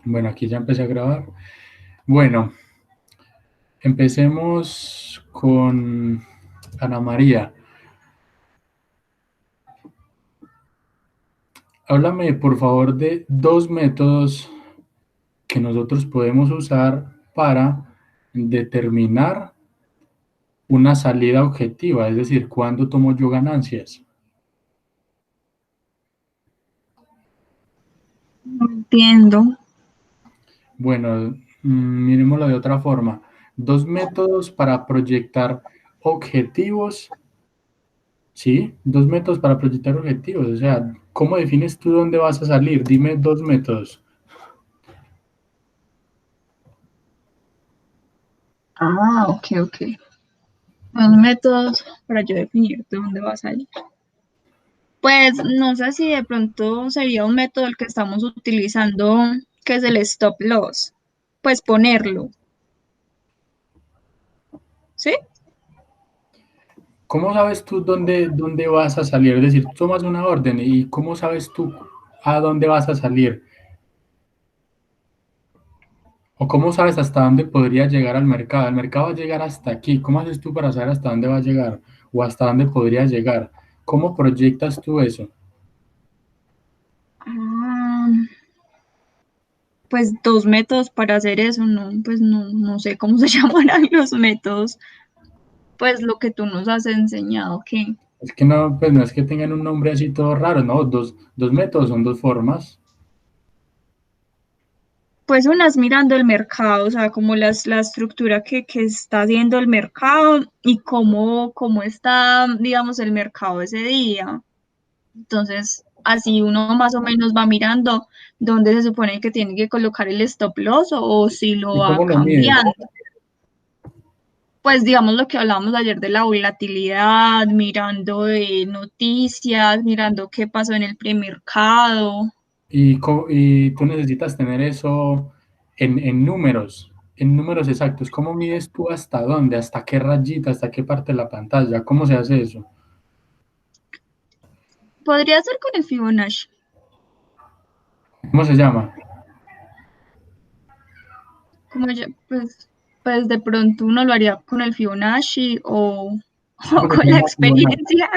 Bueno, aquí ya empecé a grabar. Bueno, empecemos con Ana María. Háblame, por favor, de dos métodos que nosotros podemos usar para determinar una salida objetiva, es decir, cuándo tomo yo ganancias. No entiendo. Bueno, miremoslo de otra forma. Dos métodos para proyectar objetivos. Sí, dos métodos para proyectar objetivos. O sea, ¿cómo defines tú dónde vas a salir? Dime dos métodos. Ah, ok, ok. Los métodos para yo definir de dónde va a salir. Pues no sé si de pronto sería un método el que estamos utilizando, que es el stop loss. Pues ponerlo, ¿sí? ¿Cómo sabes tú dónde vas a salir? Es decir, tú tomas una orden y ¿cómo sabes tú a dónde vas a salir? ¿O cómo sabes hasta dónde podría llegar al mercado? El mercado va a llegar hasta aquí. ¿Cómo haces tú para saber hasta dónde va a llegar? ¿O hasta dónde podría llegar? ¿Cómo proyectas tú eso? Ah, pues dos métodos para hacer eso, no, pues no sé cómo se llamarán los métodos, pues lo que tú nos has enseñado, que Es que no, pues no es que tengan un nombre así todo raro, ¿no? Dos métodos son dos formas. pues unas mirando el mercado, o sea, como la estructura que está haciendo el mercado y cómo está, digamos, el mercado ese día. Entonces, así uno más o menos va mirando dónde se supone que tiene que colocar el stop loss o si lo ¿Y va cómo lo mides? cambiando. Pues digamos lo que hablábamos ayer de la volatilidad, mirando de noticias, mirando qué pasó en el premercado. Y tú necesitas tener eso en números exactos. ¿Cómo mides tú hasta dónde? ¿Hasta qué rayita? ¿Hasta qué parte de la pantalla? ¿Cómo se hace eso? Podría ser con el Fibonacci. ¿Cómo se llama? Como ya, pues de pronto uno lo haría con el Fibonacci o ¿Cómo se con la llama Fibonacci? experiencia.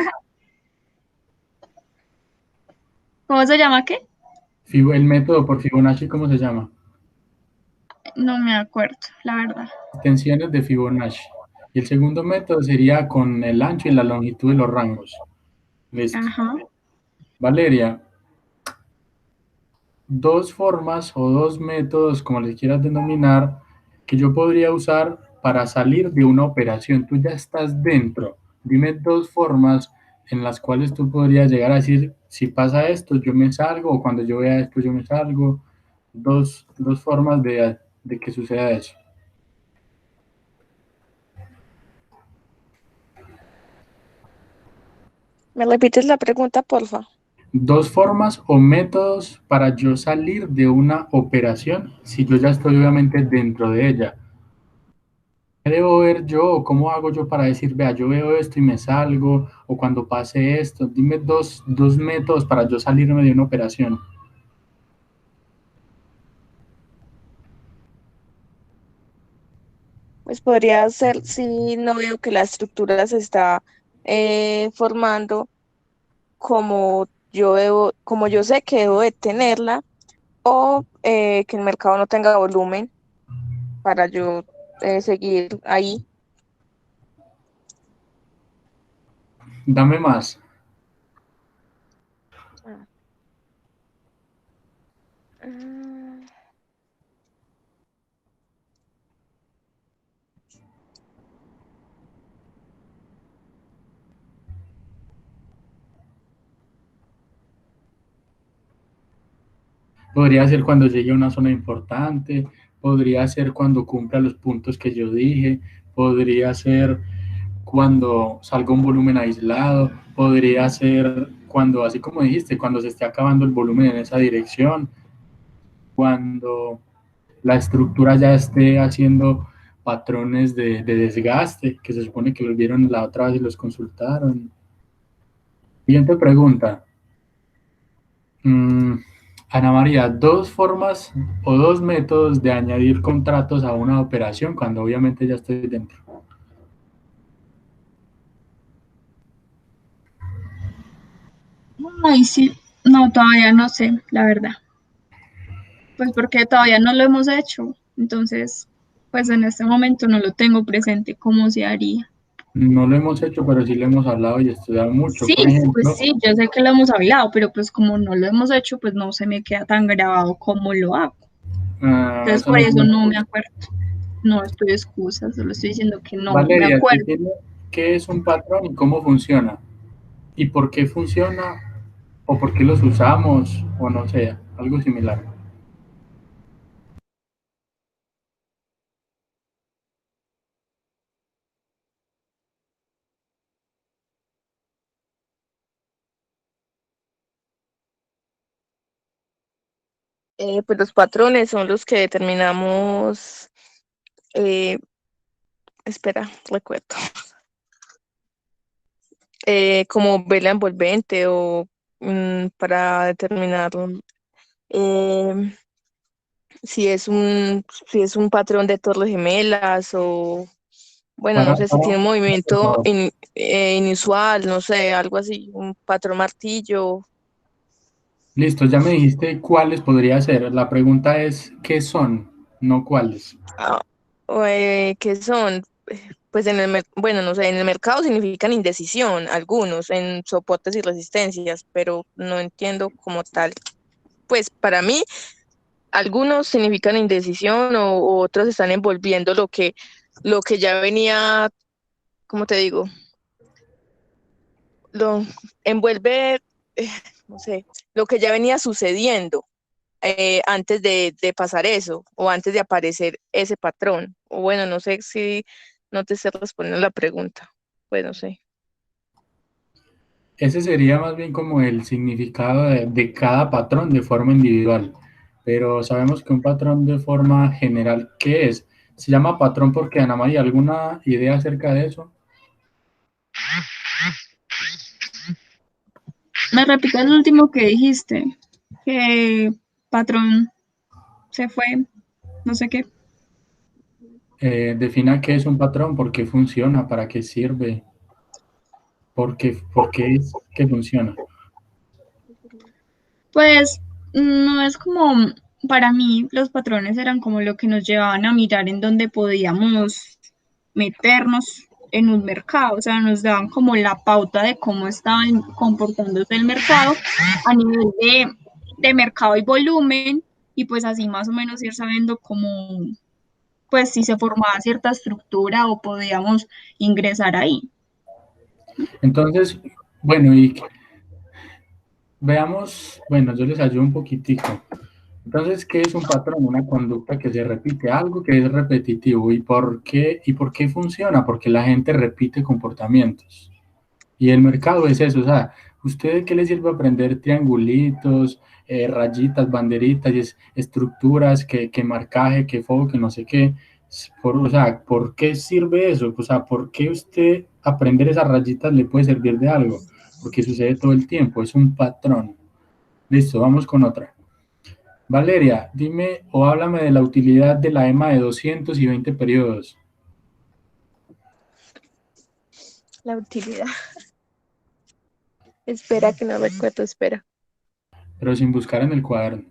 ¿Cómo se llama qué? El método por Fibonacci, ¿cómo se llama? No me acuerdo, la verdad. Extensiones de Fibonacci. Y el segundo método sería con el ancho y la longitud de los rangos. Listo. Ajá. Valeria, dos formas o dos métodos, como les quieras denominar, que yo podría usar para salir de una operación. Tú ya estás dentro. Dime dos formas en las cuales tú podrías llegar a decir, si pasa esto, yo me salgo, o cuando yo vea esto, yo me salgo. Dos formas de que suceda eso. ¿Me repites la pregunta, porfa? Dos formas o métodos para yo salir de una operación si yo ya estoy obviamente dentro de ella. ¿Qué debo ver yo o cómo hago yo para decir, vea, yo veo esto y me salgo o cuando pase esto? Dime dos métodos para yo salirme de una operación. Pues podría ser si no veo que la estructura se está formando como yo sé que debo de tenerla, o que el mercado no tenga volumen para yo seguir ahí. Dame más. Ah. Mm, Podría ser cuando llegue a una zona importante, podría ser cuando cumpla los puntos que yo dije, podría ser cuando salga un volumen aislado, podría ser cuando, así como dijiste, cuando se esté acabando el volumen en esa dirección, cuando la estructura ya esté haciendo patrones de desgaste, que se supone que los vieron la otra vez y los consultaron. Siguiente pregunta. Mm, Ana María, dos formas o dos métodos de añadir contratos a una operación cuando obviamente ya estoy dentro. Ay, sí, no, todavía no sé, la verdad. Pues porque todavía no lo hemos hecho. Entonces, pues en este momento no lo tengo presente cómo se haría. No lo hemos hecho, pero sí lo hemos hablado y estudiado mucho. Sí, Por pues ejemplo, sí, yo sé que lo hemos hablado, pero pues como no lo hemos hecho, pues no se me queda tan grabado cómo lo hago. Entonces eso por no es eso una no me excusa. acuerdo. No estoy de excusa, solo estoy diciendo que no me Valeria, acuerdo. define qué es un patrón y cómo funciona. Y por qué funciona, o por qué los usamos, o no sé, algo similar. Pues los patrones son los que determinamos, eh, espera, recuerdo, como vela envolvente o para determinar eh, si es un patrón de torres gemelas o, bueno, Para, no sé si para, tiene un por movimiento favor. inusual, no sé, algo así, un patrón martillo. Listo, ya me dijiste cuáles podría ser. La pregunta es, ¿qué son? No cuáles. Ah, ¿qué son? Pues bueno, no sé, en el mercado significan indecisión, algunos, en soportes y resistencias, pero no entiendo como tal. Pues para mí, algunos significan indecisión o otros están envolviendo lo que ya venía, ¿cómo te digo? Lo envuelve, eh, no sé, lo que ya venía sucediendo antes de pasar eso o antes de aparecer ese patrón. O bueno, no sé si no te sé responder la pregunta. Pues no sé. Ese sería más bien como el significado de cada patrón de forma individual. Pero sabemos que un patrón de forma general, ¿qué es? Se llama patrón porque, Ana María, ¿alguna idea acerca de eso? ¿Me repites el último que dijiste? Que patrón se fue, no sé qué. Defina qué es un patrón, por qué funciona, para qué sirve, por qué es que funciona. Pues no es como, para mí los patrones eran como lo que nos llevaban a mirar en dónde podíamos meternos en un mercado, o sea, nos daban como la pauta de cómo estaban comportándose el mercado a nivel de mercado y volumen, y pues así más o menos ir sabiendo cómo, pues si se formaba cierta estructura o podíamos ingresar ahí. Entonces, bueno, y veamos, bueno, yo les ayudo un poquitico. Entonces, ¿qué es un patrón? Una conducta que se repite, algo que es repetitivo. ¿Y por qué funciona? Porque la gente repite comportamientos. Y el mercado es eso, o sea, ¿usted qué le sirve aprender triangulitos, rayitas, banderitas, estructuras, que marcaje, que foco, que no sé qué? O sea, ¿por qué sirve eso? O sea, ¿por qué usted aprender esas rayitas le puede servir de algo? Porque sucede todo el tiempo, es un patrón. Listo, vamos con otra. Valeria, dime o háblame de la utilidad de la EMA de 220 periodos, La utilidad. Espera que no recuerdo, espera. pero sin buscar en el cuaderno.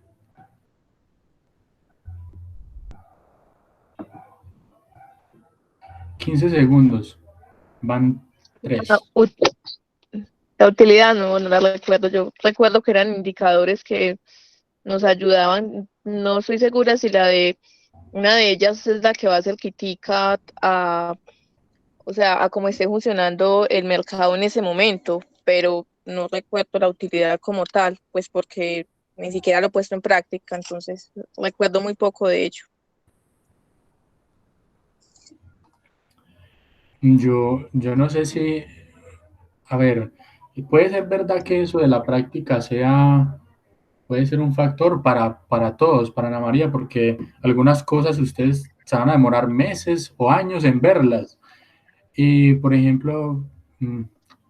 15 segundos, van La, 3. ut- la utilidad no la recuerdo. Yo recuerdo que eran indicadores que nos ayudaban. No estoy segura si una de ellas es la que va a hacer crítica o sea, a cómo esté funcionando el mercado en ese momento, pero no recuerdo la utilidad como tal, pues porque ni siquiera lo he puesto en práctica, entonces recuerdo muy poco de ello. Yo no sé si, a ver, puede ser verdad que eso de la práctica puede ser un factor para todos, para Ana María, porque algunas cosas ustedes se van a demorar meses o años en verlas. Y, por ejemplo,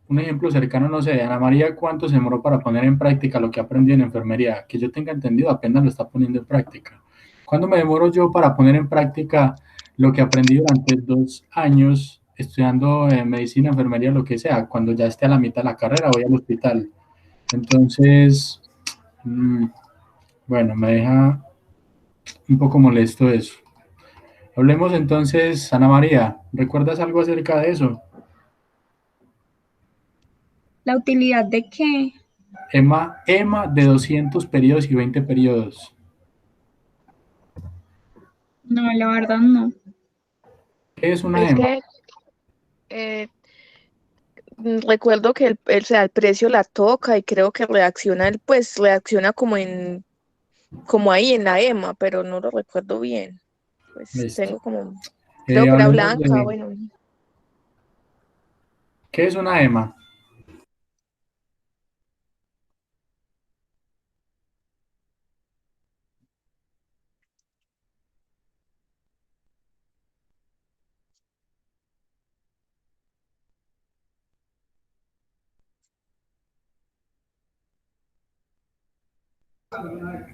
un ejemplo cercano, no sé, Ana María, ¿cuánto se demoró para poner en práctica lo que aprendió en enfermería? Que yo tenga entendido, apenas lo está poniendo en práctica. ¿Cuándo me demoro yo para poner en práctica lo que aprendí durante 2 años estudiando medicina, enfermería, lo que sea? Cuando ya esté a la mitad de la carrera, voy al hospital. Entonces, mm, bueno, me deja un poco molesto eso. Hablemos entonces, Ana María, ¿recuerdas algo acerca de eso? ¿La utilidad de qué? EMA de 200 periodos y 20 periodos. No, la verdad no. ¿Qué es una Es EMA? que eh, recuerdo que o sea, el precio la toca y creo que reacciona, pues reacciona como ahí en la EMA, pero no lo recuerdo bien. Pues Listo. tengo como, creo que era Hablemos blanca, de, bueno. ¿qué es una EMA?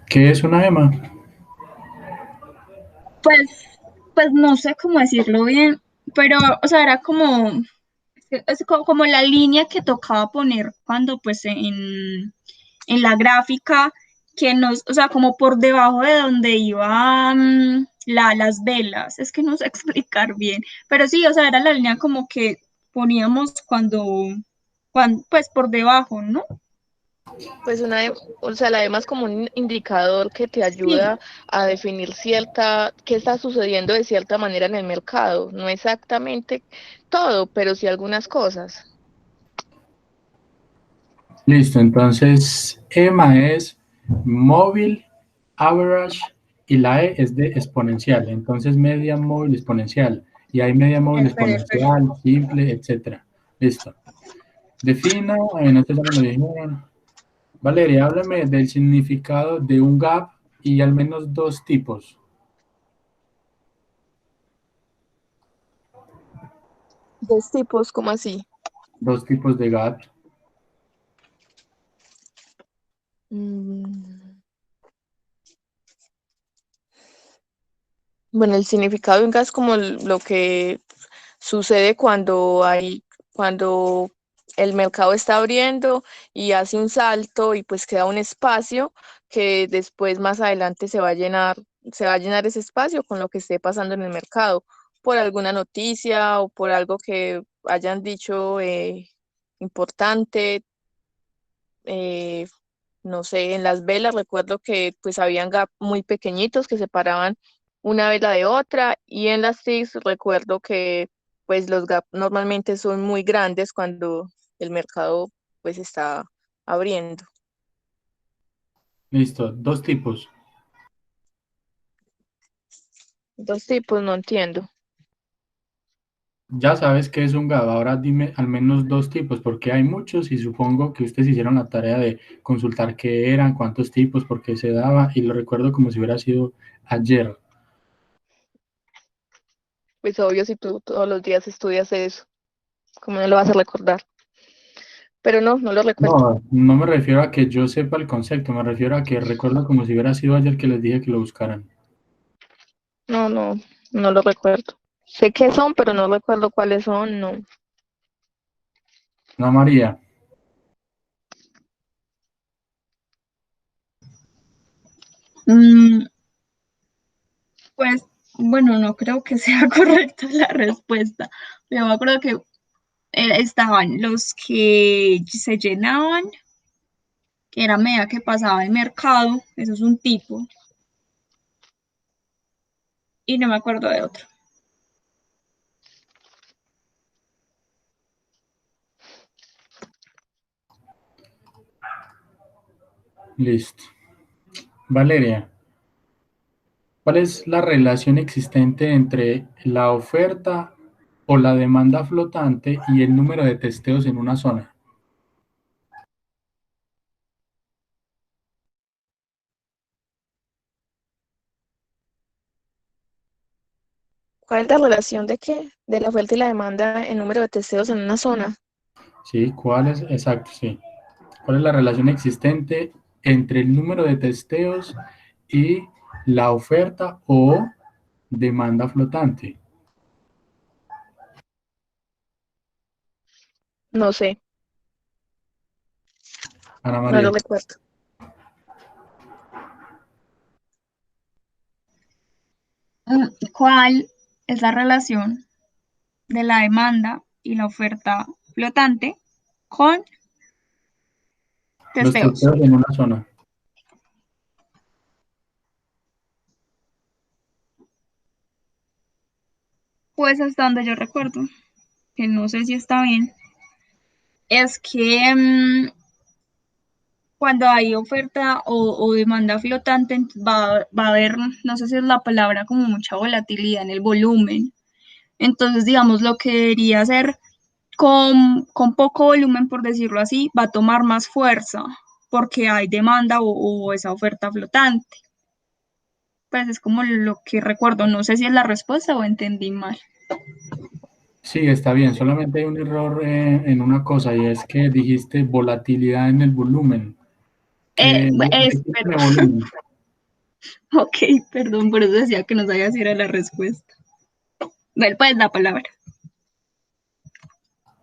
¿Qué es una EMA? Pues, pues no sé cómo decirlo bien, pero, o sea, era como, como la línea que tocaba poner cuando, pues, en la gráfica, que nos, o sea, como por debajo de donde iban las velas, es que no sé explicar bien, pero sí, o sea, era la línea como que poníamos cuando pues, por debajo, ¿no? Pues o sea, la EMA es como un indicador que te Sí, ayuda a definir qué está sucediendo de cierta manera en el mercado. No exactamente todo, pero sí algunas cosas. Listo, entonces EMA es móvil, average y la E es de exponencial. Entonces media móvil exponencial. Y hay media móvil perfecto. exponencial, simple, etcétera. Listo. Defina, esto ya me lo dijeron. Valeria, háblame del significado de un gap y al menos dos tipos. Dos tipos, ¿cómo así? Dos tipos de gap. Mm, Bueno, el significado de un gas es como lo que sucede cuando el mercado está abriendo y hace un salto y pues queda un espacio que después más adelante se va a llenar ese espacio con lo que esté pasando en el mercado, por alguna noticia o por algo que hayan dicho importante, eh, no sé, en las velas recuerdo que pues habían gap muy pequeñitos que separaban una vela de otra y en las TICs recuerdo que pues los gap normalmente son muy grandes cuando el mercado pues está abriendo. Listo, dos tipos. Dos tipos, no entiendo. Ya sabes qué es un GAB, ahora dime al menos dos tipos, porque hay muchos y supongo que ustedes hicieron la tarea de consultar qué eran, cuántos tipos, por qué se daba, y lo recuerdo como si hubiera sido ayer. Pues obvio si tú todos los días estudias eso, ¿cómo no lo vas a recordar? Pero no, no lo recuerdo. No, no me refiero a que yo sepa el concepto, me refiero a que recuerdo como si hubiera sido ayer que les dije que lo buscaran. No, no, no lo recuerdo. Sé qué son, pero no recuerdo cuáles son, no. No, María, Mm, pues, bueno, no creo que sea correcta la respuesta. Yo me acuerdo que estaban los que se llenaban, que era a medida que pasaba el mercado, eso es un tipo, y no me acuerdo de otro. listo. Valeria, ¿cuál es la relación existente entre la oferta o la demanda flotante y el número de testeos en una zona? ¿Cuál es la relación de qué? De la oferta y la demanda en número de testeos en una zona. Sí, ¿cuál es? Exacto, sí. ¿Cuál es la relación existente entre el número de testeos y la oferta o demanda flotante? No sé, Ana no lo María. recuerdo. ¿Cuál es la relación de la demanda y la oferta flotante con Los testeos? testeos en una zona. Pues hasta donde yo recuerdo, que no sé si está bien, es que cuando hay oferta o demanda flotante, va a haber, no sé si es la palabra, como mucha volatilidad en el volumen. Entonces, digamos, lo que debería ser con poco volumen, por decirlo así, va a tomar más fuerza porque hay demanda o esa oferta flotante. Pues es como lo que recuerdo. No sé si es la respuesta o entendí mal. Sí, está bien. Solamente hay un error en una cosa y es que dijiste volatilidad en el volumen. Repíteme Perdón. volumen. Ok, perdón, por eso decía que no sabía si era la respuesta. Ver, pues la palabra.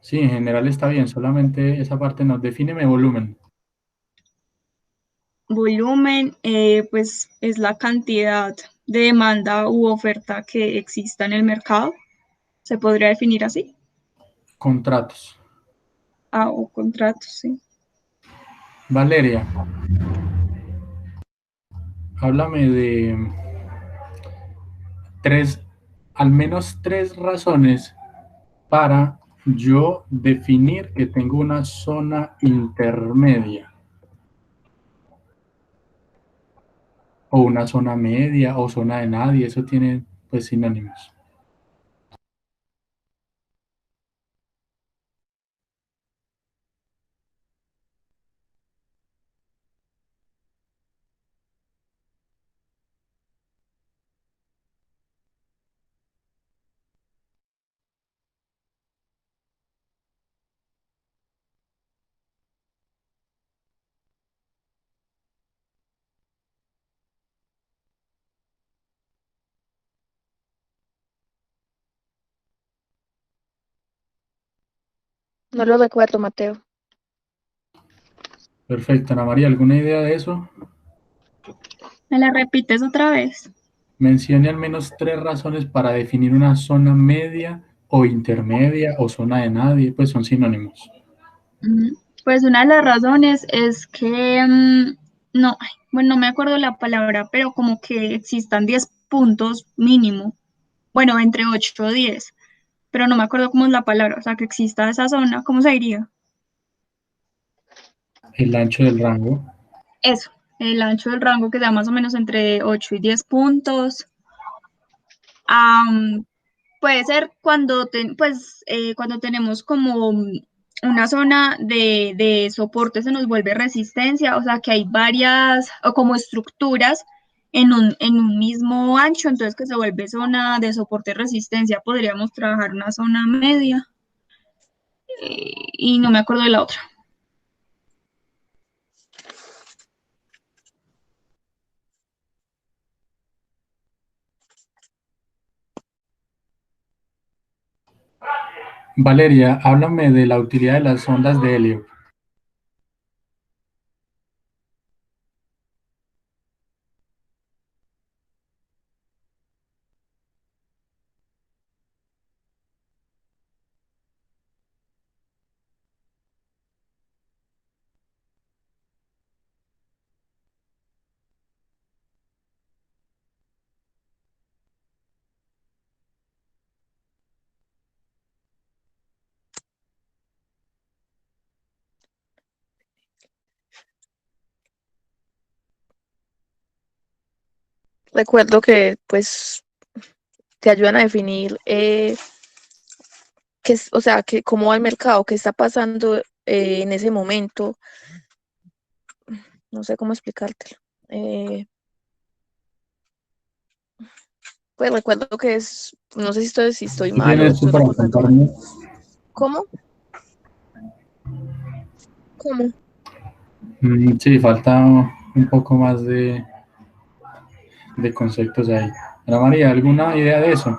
Sí, en general está bien. Solamente esa parte nos defíneme volumen. Volumen, pues es la cantidad de demanda u oferta que exista en el mercado. Se podría definir así. Contratos. Ah, o contratos, sí. Valeria, háblame de tres, al menos tres razones para yo definir que tengo una zona intermedia o una zona media o zona de nadie. Eso tiene pues sinónimos. No lo recuerdo, Mateo. Perfecto, Ana María, ¿alguna idea de eso? ¿Me la repites otra vez? Mencione al menos tres razones para definir una zona media o intermedia o zona de nadie, pues son sinónimos. Pues una de las razones es que, no, ay, bueno, no me acuerdo la palabra, pero como que existan 10 puntos mínimo, bueno, entre 8 o 10, pero no me acuerdo cómo es la palabra, o sea, que exista esa zona, ¿cómo se diría? El ancho del rango. Eso, el ancho del rango que sea más o menos entre 8 y 10 puntos. Am, Puede ser cuando, pues, cuando tenemos como una zona de soporte se nos vuelve resistencia, o sea que hay varias, o como estructuras en un mismo ancho, entonces que se vuelve zona de soporte resistencia, podríamos trabajar una zona media, y no me acuerdo de la otra. Valeria, háblame de la utilidad de las ondas de helio. Recuerdo que, pues, te ayudan a definir o sea, que cómo va el mercado, qué está pasando en ese momento. No sé cómo explicártelo. Eh, pues recuerdo que no sé si estoy ¿Qué mal o tienes tú estoy para recordando mal. contarme? ¿Cómo? ¿Cómo? Sí, falta un poco más de conceptos ahí. Ana María, ¿alguna idea de eso?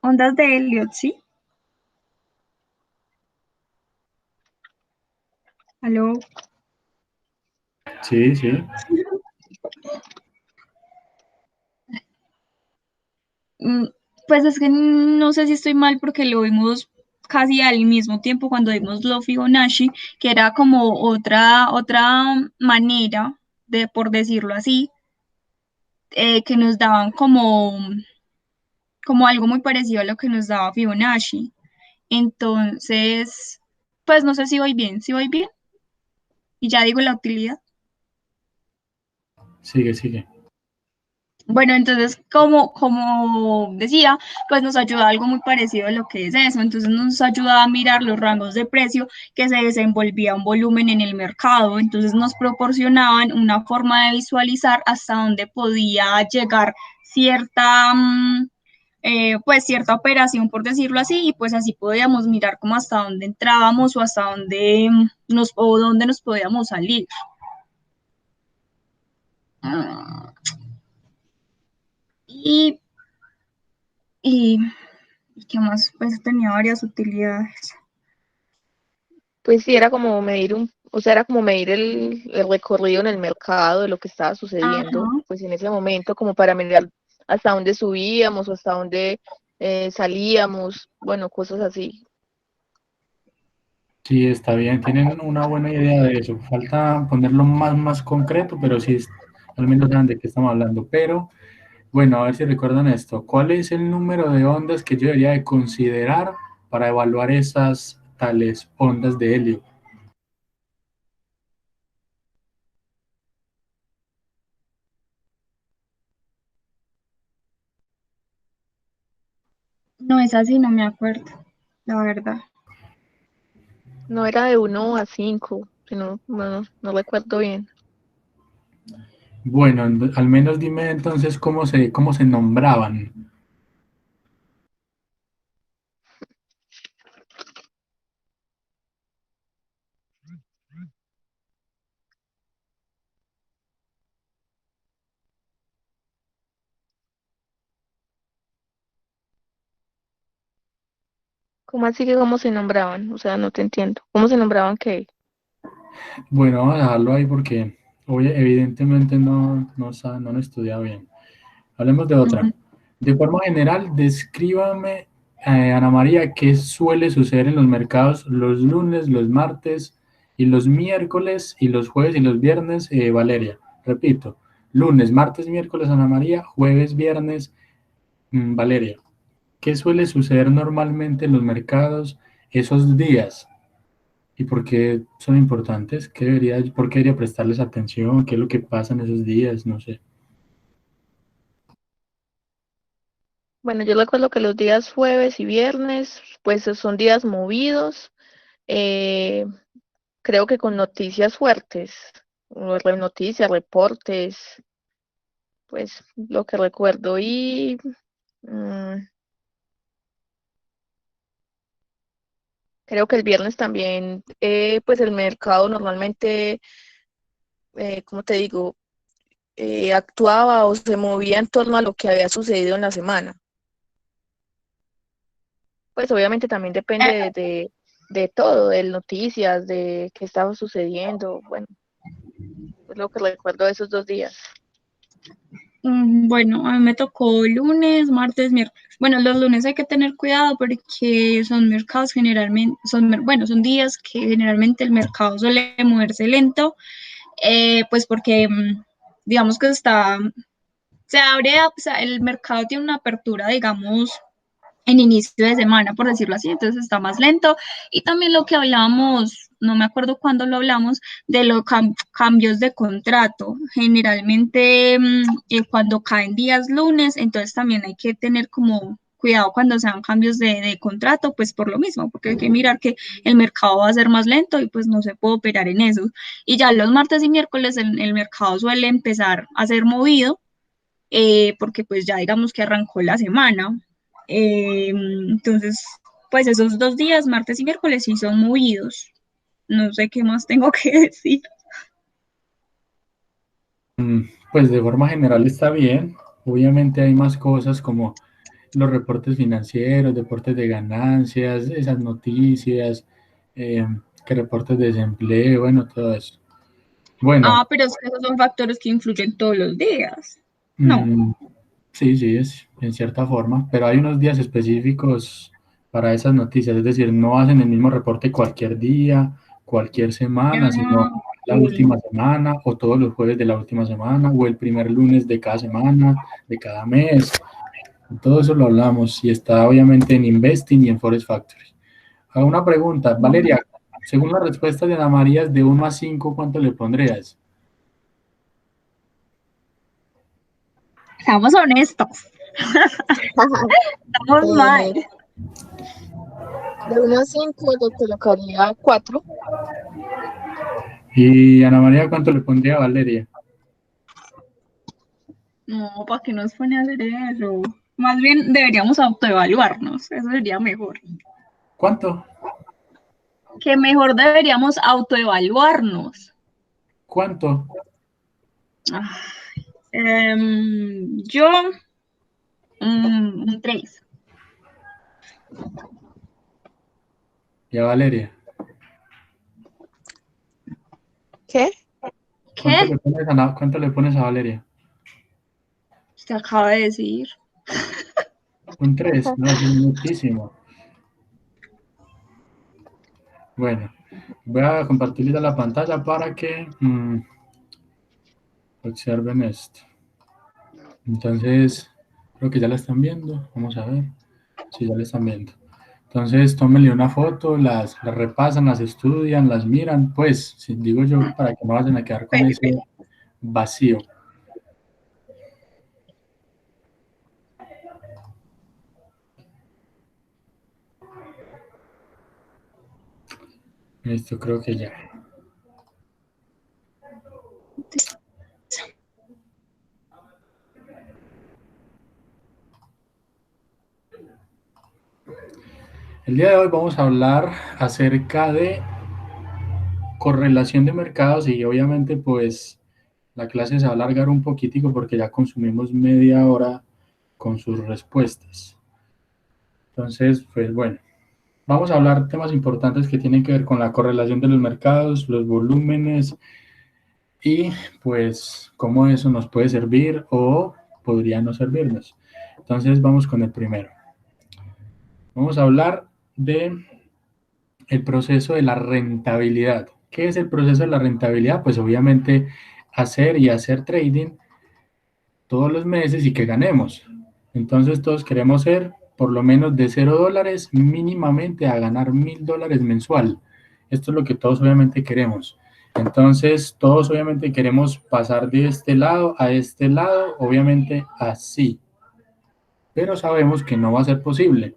Ondas de Elliot, ¿sí? ¿Aló? Sí, sí. Mm, Pues es que no sé si estoy mal porque lo vimos casi al mismo tiempo cuando vimos lo Fibonacci, que era como otra manera de, por decirlo así, que nos daban como algo muy parecido a lo que nos daba Fibonacci. Entonces, pues no sé si voy bien, y ya digo la utilidad. Sigue, sigue. Bueno, entonces, como decía, pues nos ayuda algo muy parecido a lo que es eso. Entonces nos ayuda a mirar los rangos de precio que se desenvolvía un volumen en el mercado. Entonces nos proporcionaban una forma de visualizar hasta dónde podía llegar cierta, pues cierta operación, por decirlo así, y pues así podíamos mirar como hasta dónde entrábamos o hasta dónde o dónde nos podíamos salir. Ah, Y, y ¿Y qué más? Pues tenía varias utilidades. Pues sí, era como medir o sea, era como medir el recorrido en el mercado de lo que estaba Ajá. sucediendo, pues en ese momento, como para mirar hasta dónde subíamos o hasta dónde salíamos, bueno, cosas así. Sí, está bien. Tienen una buena idea de eso. Falta ponerlo más concreto, pero sí, al menos saben de qué estamos hablando. Pero bueno, a ver si recuerdan esto. ¿Cuál es el número de ondas que yo debería de considerar para evaluar esas tales ondas de helio? No es así, no me acuerdo, la verdad. No era de 1 a 5, sino, no recuerdo bien. Bueno, al menos dime entonces cómo se nombraban. ¿Cómo así que cómo se nombraban? O sea, no te entiendo. ¿Cómo se nombraban qué? Bueno, vamos a dejarlo ahí porque evidentemente no han estudiado bien. Hablemos de otra. Ujú. De forma general, descríbame, Ana María, qué suele suceder en los mercados los lunes, los martes y los miércoles y los jueves y los viernes, Valeria. Repito, lunes, martes, miércoles, Ana María, jueves, viernes, Valeria. ¿Qué suele suceder normalmente en los mercados esos días? ¿Y por qué son importantes? ¿Por qué debería prestarles atención? ¿Qué es lo que pasa en esos días? No sé. Bueno, yo recuerdo que los días jueves y viernes, pues son días movidos, eh, creo que con noticias fuertes, noticias, reportes, pues lo que recuerdo. Y mm, creo que el viernes también, pues el mercado normalmente, ¿cómo te digo? Actuaba o se movía en torno a lo que había sucedido en la semana. Pues obviamente también depende de todo, de noticias, de qué estaba sucediendo. Bueno, es lo que recuerdo de esos 2 días. Bueno, a mí me tocó lunes, martes, miércoles. Bueno, los lunes hay que tener cuidado porque son mercados generalmente, bueno, son días que generalmente el mercado suele moverse lento, pues porque digamos que se abre, o sea, el mercado tiene una apertura, digamos, en inicio de semana, por decirlo así, entonces está más lento. Y también lo que hablábamos, no me acuerdo cuándo lo hablamos, de los cambios de contrato. Generalmente cuando caen días lunes, entonces también hay que tener como cuidado cuando sean cambios de contrato, pues por lo mismo, porque hay que mirar que el mercado va a ser más lento y pues no se puede operar en eso. Y ya los martes y miércoles el mercado suele empezar a ser movido porque pues ya digamos que arrancó la semana. Entonces, pues esos 2 días, martes y miércoles, sí son movidos. No sé qué más tengo que decir. Pues de forma general está bien. Obviamente hay más cosas como los reportes financieros, reportes de ganancias, esas noticias, eh, que reportes de desempleo, bueno, todo eso. Bueno, Ah, pero es que esos son factores que influyen todos los días. No. mm, sí, sí, es en cierta forma, pero hay unos días específicos para esas noticias, es decir, no hacen el mismo reporte cualquier día, cualquier semana, sino Ah, la cool. última semana o todos los jueves de la última semana o el primer lunes de cada semana, de cada mes. Todo eso lo hablamos y está obviamente en Investing y en Forest Factory. Hago una pregunta, Valeria, según la respuesta de Ana María, es de 1 a 5, ¿cuánto le pondrías? Seamos honestos. Estamos mal. Eh, de 1 a 5 le colocaría 4. Y Ana María, ¿cuánto le pondría a Valeria? No, ¿para qué nos pone a hacer eso? Más bien deberíamos autoevaluarnos, eso sería mejor. ¿Cuánto? Que mejor deberíamos autoevaluarnos. ¿Cuánto? Ah, yo, un 3. ¿Y a Valeria? ¿Qué? ¿Qué? ¿Cuánto le pones a Valeria? Usted acaba de decir. Un 3, no, eso es muchísimo. Bueno, voy a compartirles la pantalla para que observen esto. Entonces, creo que ya la están viendo. Vamos a ver. Sí, ya la están viendo. Entonces, tómenle una foto, las repasan, las estudian, las miran. Pues, si digo yo, para que no vayan a quedar con ese vacío. Listo, creo que ya. El día de hoy vamos a hablar acerca de correlación de mercados y obviamente pues la clase se va a alargar un poquitico porque ya consumimos media hora con sus respuestas. Entonces, pues bueno, vamos a hablar temas importantes que tienen que ver con la correlación de los mercados, los volúmenes y pues cómo eso nos puede servir o podría no servirnos. Entonces vamos con el primero. Vamos a hablar de el proceso de la rentabilidad. ¿Qué es el proceso de la rentabilidad? Pues obviamente hacer y hacer trading todos los meses y que ganemos. Entonces todos queremos ser por lo menos de $0 mínimamente a ganar $1000 mensual. Esto es lo que todos obviamente queremos. Entonces todos obviamente queremos pasar de este lado a este lado, obviamente así. Pero sabemos que no va a ser posible.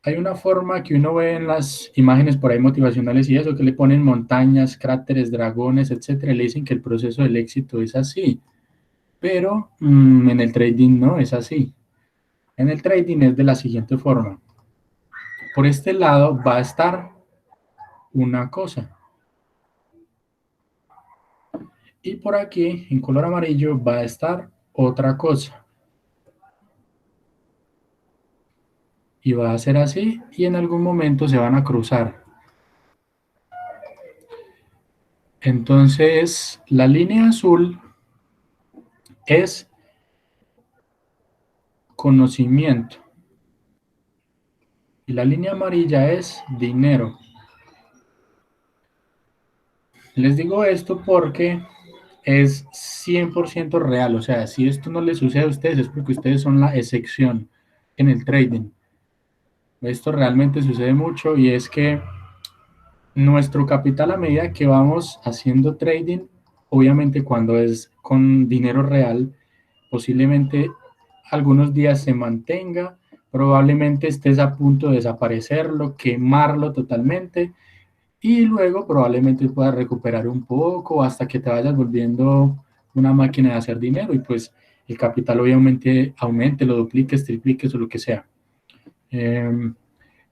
Hay una forma que uno ve en las imágenes por ahí motivacionales y eso, que le ponen montañas, cráteres, dragones, etcétera, y le dicen que el proceso del éxito es así. Pero en el trading no es así. En el trading es de la siguiente forma. Por este lado va a estar una cosa. Y por aquí, en color amarillo, va a estar otra cosa. Y va a ser así y en algún momento se van a cruzar. Entonces, la línea azul es conocimiento. Y la línea amarilla es dinero. Les digo esto porque es 100% real. O sea, si esto no les sucede a ustedes es porque ustedes son la excepción en el trading. Esto realmente sucede mucho y es que nuestro capital a medida que vamos haciendo trading, obviamente cuando es con dinero real, posiblemente algunos días se mantenga, probablemente estés a punto de desaparecerlo, quemarlo totalmente y luego probablemente puedas recuperar un poco hasta que te vayas volviendo una máquina de hacer dinero y pues el capital obviamente aumente, lo dupliques, tripliques o lo que sea.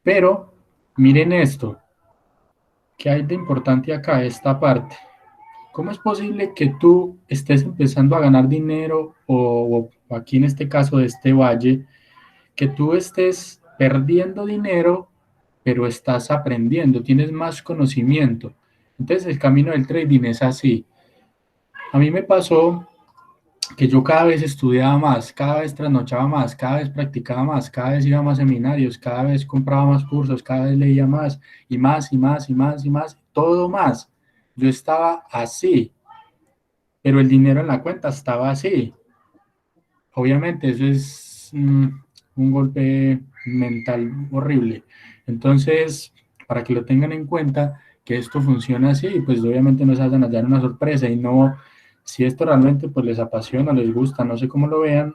Pero miren esto, ¿qué hay de importante acá, esta parte? ¿Cómo es posible que tú estés empezando a ganar dinero o aquí en este caso de este valle, que tú estés perdiendo dinero, pero estás aprendiendo, tienes más conocimiento? Entonces el camino del trading es así. A mí me pasó que yo cada vez estudiaba más, cada vez trasnochaba más, cada vez practicaba más, cada vez iba a más seminarios, cada vez compraba más cursos, cada vez leía más y más y más y más y más, todo más. Yo estaba así, pero el dinero en la cuenta estaba así. Obviamente eso es un golpe mental horrible. Entonces, para que lo tengan en cuenta, que esto funciona así, pues obviamente no se vayan a dar una sorpresa y no, si esto realmente pues les apasiona, les gusta, no sé cómo lo vean,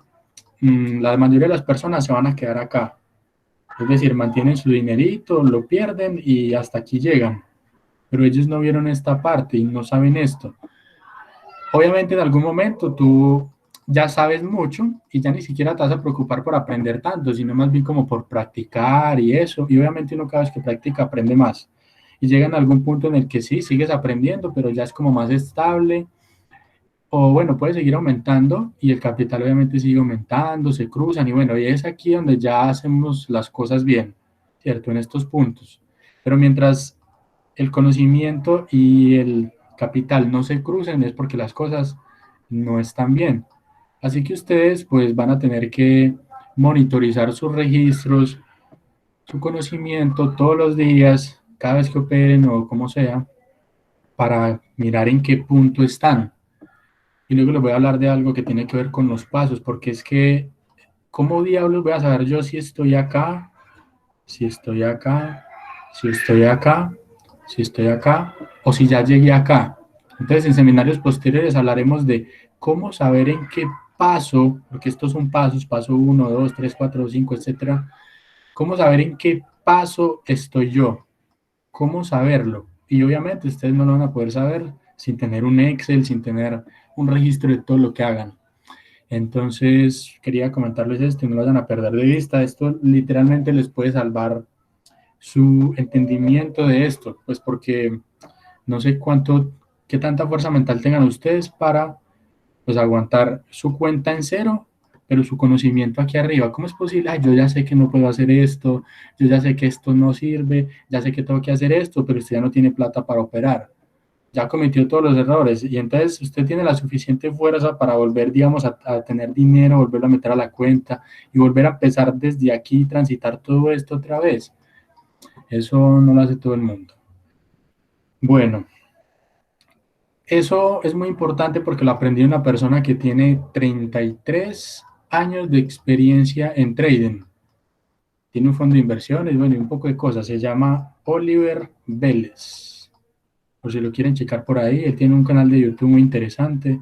la mayoría de las personas se van a quedar acá. Es decir, mantienen su dinerito, lo pierden y hasta aquí llegan. Pero ellos no vieron esta parte y no saben esto. Obviamente en algún momento tú ya sabes mucho y ya ni siquiera te vas a preocupar por aprender tanto, sino más bien como por practicar y eso. Y obviamente uno cada vez que practica aprende más. Y llega en algún punto en el que sí, sigues aprendiendo, pero ya es como más estable. O bueno, puede seguir aumentando y el capital obviamente sigue aumentando, se cruzan y bueno, y es aquí donde ya hacemos las cosas bien, ¿cierto? En estos puntos. Pero mientras el conocimiento y el capital no se crucen es porque las cosas no están bien. Así que ustedes pues van a tener que monitorizar sus registros, su conocimiento todos los días, cada vez que operen o como sea, para mirar en qué punto están. Y luego les voy a hablar de algo que tiene que ver con los pasos, porque es que, ¿cómo diablos voy a saber yo si estoy acá, si estoy acá, si estoy acá, si estoy acá, o si ya llegué acá? Entonces, en seminarios posteriores hablaremos de cómo saber en qué paso, porque estos son pasos, paso 1, 2, 3, 4, 5, etcétera, cómo saber en qué paso estoy yo, cómo saberlo. Y obviamente ustedes no lo van a poder saber sin tener un Excel, sin tener un registro de todo lo que hagan. Entonces, quería comentarles esto y no lo vayan a perder de vista. Esto literalmente les puede salvar su entendimiento de esto, pues porque no sé qué tanta fuerza mental tengan ustedes para pues aguantar su cuenta en cero, pero su conocimiento aquí arriba. ¿Cómo es posible? Ay, yo ya sé que no puedo hacer esto, yo ya sé que esto no sirve, ya sé que tengo que hacer esto, pero usted ya no tiene plata para operar. Ya cometió todos los errores y entonces usted tiene la suficiente fuerza para volver, digamos, a tener dinero, volverlo a meter a la cuenta y volver a empezar desde aquí, transitar todo esto otra vez. Eso no lo hace todo el mundo. Bueno, eso es muy importante porque lo aprendí de una persona que tiene 33 años de experiencia en trading. Tiene un fondo de inversiones, bueno, y un poco de cosas. Se llama Oliver Vélez. Por si lo quieren checar por ahí, él tiene un canal de YouTube muy interesante.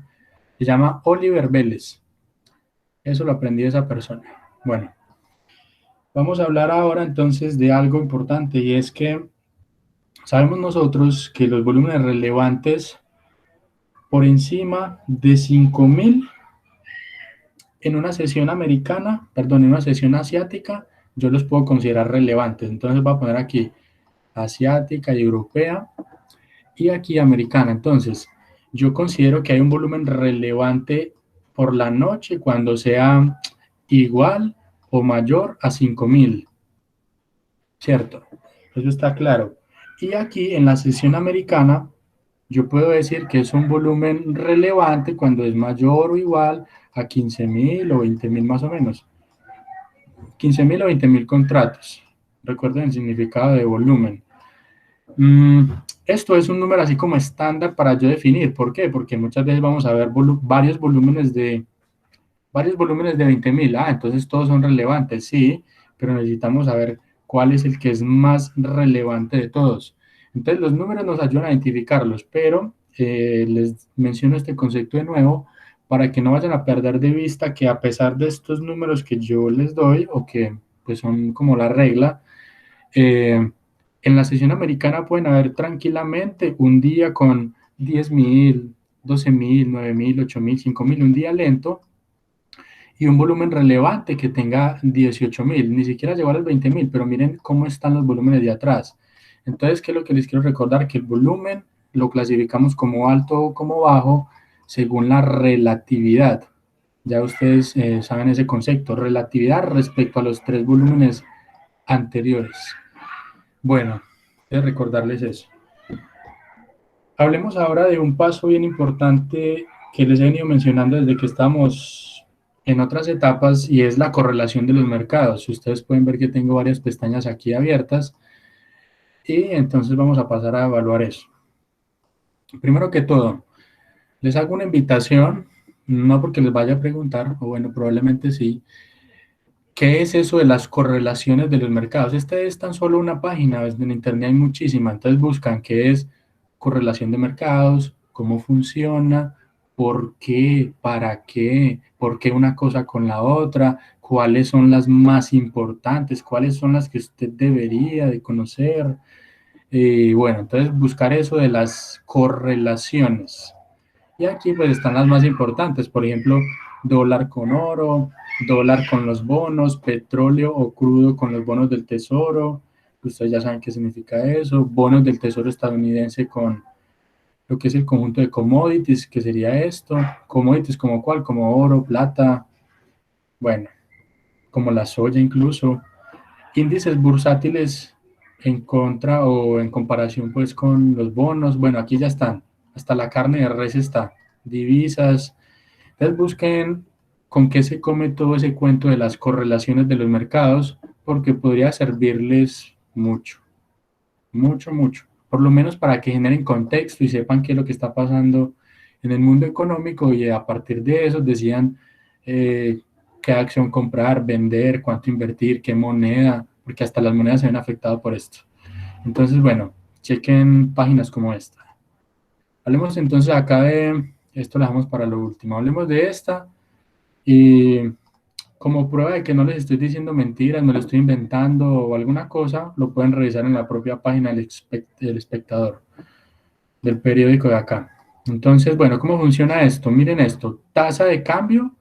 Se llama Oliver Vélez. Eso lo aprendí de esa persona. Bueno, vamos a hablar ahora entonces de algo importante y es que sabemos nosotros que los volúmenes relevantes por encima de 5.000 en una sesión americana, perdón, en una sesión asiática, yo los puedo considerar relevantes. Entonces voy a poner aquí asiática y europea y aquí americana. Entonces, yo considero que hay un volumen relevante por la noche cuando sea igual o mayor a 5.000, ¿cierto? Eso está claro. Y aquí en la sesión americana, yo puedo decir que es un volumen relevante cuando es mayor o igual a 15.000 o 20.000 más o menos. 15.000 o 20.000 contratos. Recuerden el significado de volumen. Esto es un número así como estándar para yo definir. ¿Por qué? Porque muchas veces vamos a ver varios volúmenes de 20.000. Entonces todos son relevantes, sí, pero necesitamos saber cuál es el que es más relevante de todos. Entonces los números nos ayudan a identificarlos, pero les menciono este concepto de nuevo para que no vayan a perder de vista que a pesar de estos números que yo les doy o que pues son como la regla, en la sesión americana pueden haber tranquilamente un día con 10.000, 12.000, 9.000, 8.000, 5.000, un día lento, y un volumen relevante que tenga 18.000, ni siquiera llegó a los 20.000, pero miren cómo están los volúmenes de atrás. Entonces, ¿qué es lo que les quiero recordar? Que el volumen lo clasificamos como alto o como bajo según la relatividad. Ya ustedes saben ese concepto, relatividad respecto a los tres volúmenes anteriores. Bueno, de recordarles eso. Hablemos ahora de un paso bien importante que les he venido mencionando desde que estamos en otras etapas, y es la correlación de los mercados. Ustedes pueden ver que tengo varias pestañas aquí abiertas y entonces vamos a pasar a evaluar eso. Primero que todo, les hago una invitación, no porque les vaya a preguntar, o bueno, probablemente sí. ¿Qué es eso de las correlaciones de los mercados? Esta es tan solo una página, en internet hay muchísimas, entonces buscan qué es correlación de mercados, cómo funciona, por qué, para qué, por qué una cosa con la otra, cuáles son las más importantes, cuáles son las que usted debería de conocer. Bueno, entonces buscar eso de las correlaciones. Y aquí pues están las más importantes, por ejemplo, dólar con oro, dólar con los bonos, petróleo o crudo con los bonos del tesoro, ustedes ya saben qué significa eso, bonos del tesoro estadounidense con lo que es el conjunto de commodities, que sería esto, commodities como cuál, como oro, plata, bueno, como la soya incluso, índices bursátiles en contra o en comparación pues con los bonos, bueno, aquí ya están, hasta la carne de res está, divisas. Entonces busquen con qué se come todo ese cuento de las correlaciones de los mercados, porque podría servirles mucho, mucho, mucho. Por lo menos para que generen contexto y sepan qué es lo que está pasando en el mundo económico, y a partir de eso decidan qué acción comprar, vender, cuánto invertir, qué moneda, porque hasta las monedas se ven afectadas por esto. Entonces, bueno, chequen páginas como esta. Hablemos entonces acá de, esto lo dejamos para lo último, hablemos de esta, y como prueba de que no les estoy diciendo mentiras, no les estoy inventando o alguna cosa, lo pueden revisar en la propia página del espectador, del periódico de acá. Entonces, bueno, ¿cómo funciona esto? Miren esto, tasa de cambio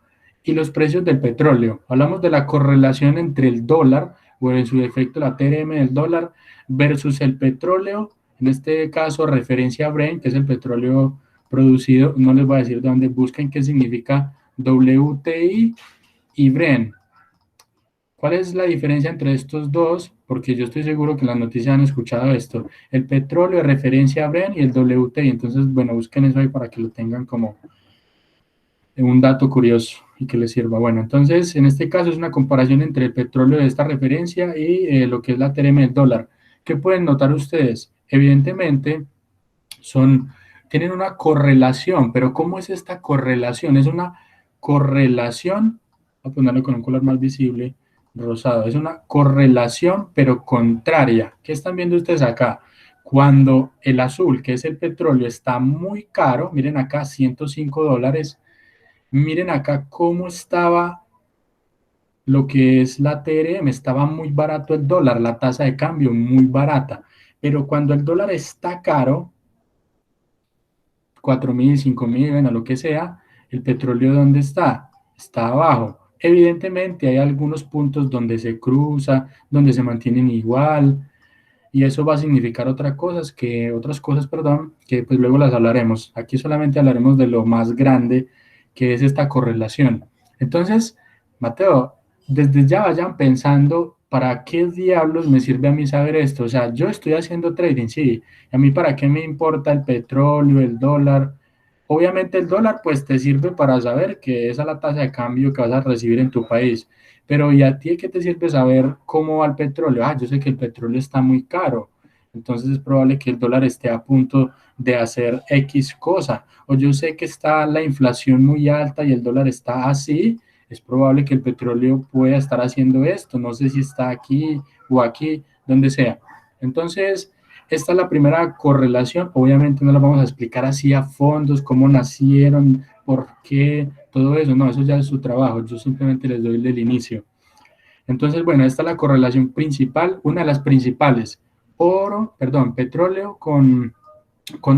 y los precios del petróleo. Hablamos de la correlación entre el dólar, o en su defecto la TRM del dólar, versus el petróleo, en este caso referencia a Brent, que es el petróleo producido, no les voy a decir de dónde, busquen qué significa WTI y Brent. ¿Cuál es la diferencia entre estos dos? Porque yo estoy seguro que en las noticias han escuchado esto. El petróleo de referencia a Brent y el WTI. Entonces, bueno, busquen eso ahí para que lo tengan como un dato curioso y que les sirva. Bueno, entonces, en este caso es una comparación entre el petróleo de esta referencia y lo que es la TRM del dólar. ¿Qué pueden notar ustedes? Evidentemente, tienen una correlación, pero ¿cómo es esta correlación? Es una correlación, voy a ponerlo con un color más visible, rosado, es una correlación pero contraria. ¿Qué están viendo ustedes acá? Cuando el azul, que es el petróleo, está muy caro, miren acá, $105, miren acá cómo estaba lo que es la TRM, estaba muy barato el dólar, la tasa de cambio muy barata, pero cuando el dólar está caro, 4.000, 5.000, bueno, lo que sea, el petróleo ¿dónde está? Está abajo. Evidentemente hay algunos puntos donde se cruza, donde se mantienen igual, y eso va a significar otras cosas, perdón, que pues luego las hablaremos. Aquí solamente hablaremos de lo más grande, que es esta correlación. Entonces, Mateo, desde ya vayan pensando, ¿para qué diablos me sirve a mí saber esto? O sea, yo estoy haciendo trading, sí, ¿y a mí para qué me importa el petróleo, el dólar? Obviamente el dólar pues te sirve para saber que esa es la tasa de cambio que vas a recibir en tu país, pero ¿y a ti qué te sirve saber cómo va el petróleo? Ah, yo sé que el petróleo está muy caro, entonces es probable que el dólar esté a punto de hacer X cosa, o yo sé que está la inflación muy alta y el dólar está así, es probable que el petróleo pueda estar haciendo esto, no sé si está aquí o aquí, donde sea. Entonces, esta es la primera correlación, obviamente no la vamos a explicar así a fondos, cómo nacieron, por qué, todo eso, no, eso ya es su trabajo, yo simplemente les doy el inicio. Entonces, bueno, esta es la correlación principal, una de las principales, petróleo con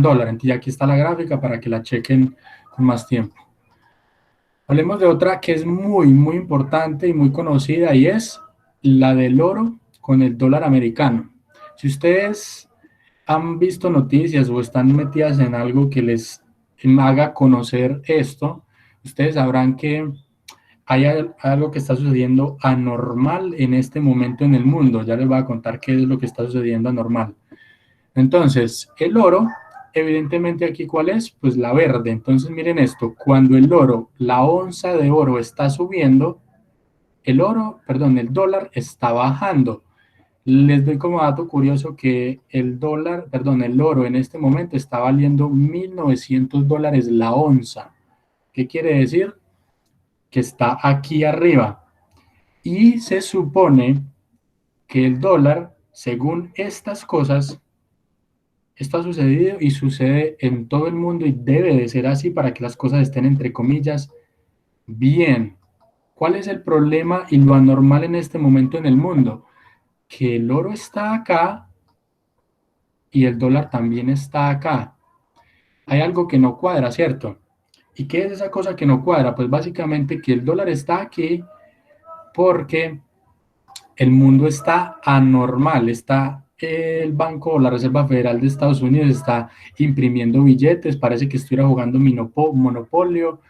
dólar. Entonces, aquí está la gráfica para que la chequen con más tiempo. Hablemos de otra que es muy importante y muy conocida y es la del oro con el dólar americano. Si ustedes han visto noticias o están metidas en algo que les haga conocer esto, ustedes sabrán que hay algo que está sucediendo anormal en este momento en el mundo. Ya les voy a contar qué es lo que está sucediendo anormal. Entonces, el oro, evidentemente aquí, ¿cuál es? Pues la verde. Entonces, miren esto, cuando el oro, la onza de oro está subiendo, el dólar está bajando. Les doy como dato curioso que el oro en este momento está valiendo $1.900 la onza. ¿Qué quiere decir? Que está aquí arriba. Y se supone que el dólar, según estas cosas, esto ha sucedido y sucede en todo el mundo y debe de ser así para que las cosas estén, entre comillas, bien. ¿Cuál es el problema y lo anormal en este momento en el mundo? Que el oro está acá y el dólar también está acá. Hay algo que no cuadra, ¿cierto? ¿Y qué es esa cosa que no cuadra? Pues básicamente que el dólar está aquí porque el mundo está anormal, está el Banco o la Reserva Federal de Estados Unidos está imprimiendo billetes, parece que estuviera jugando monopolio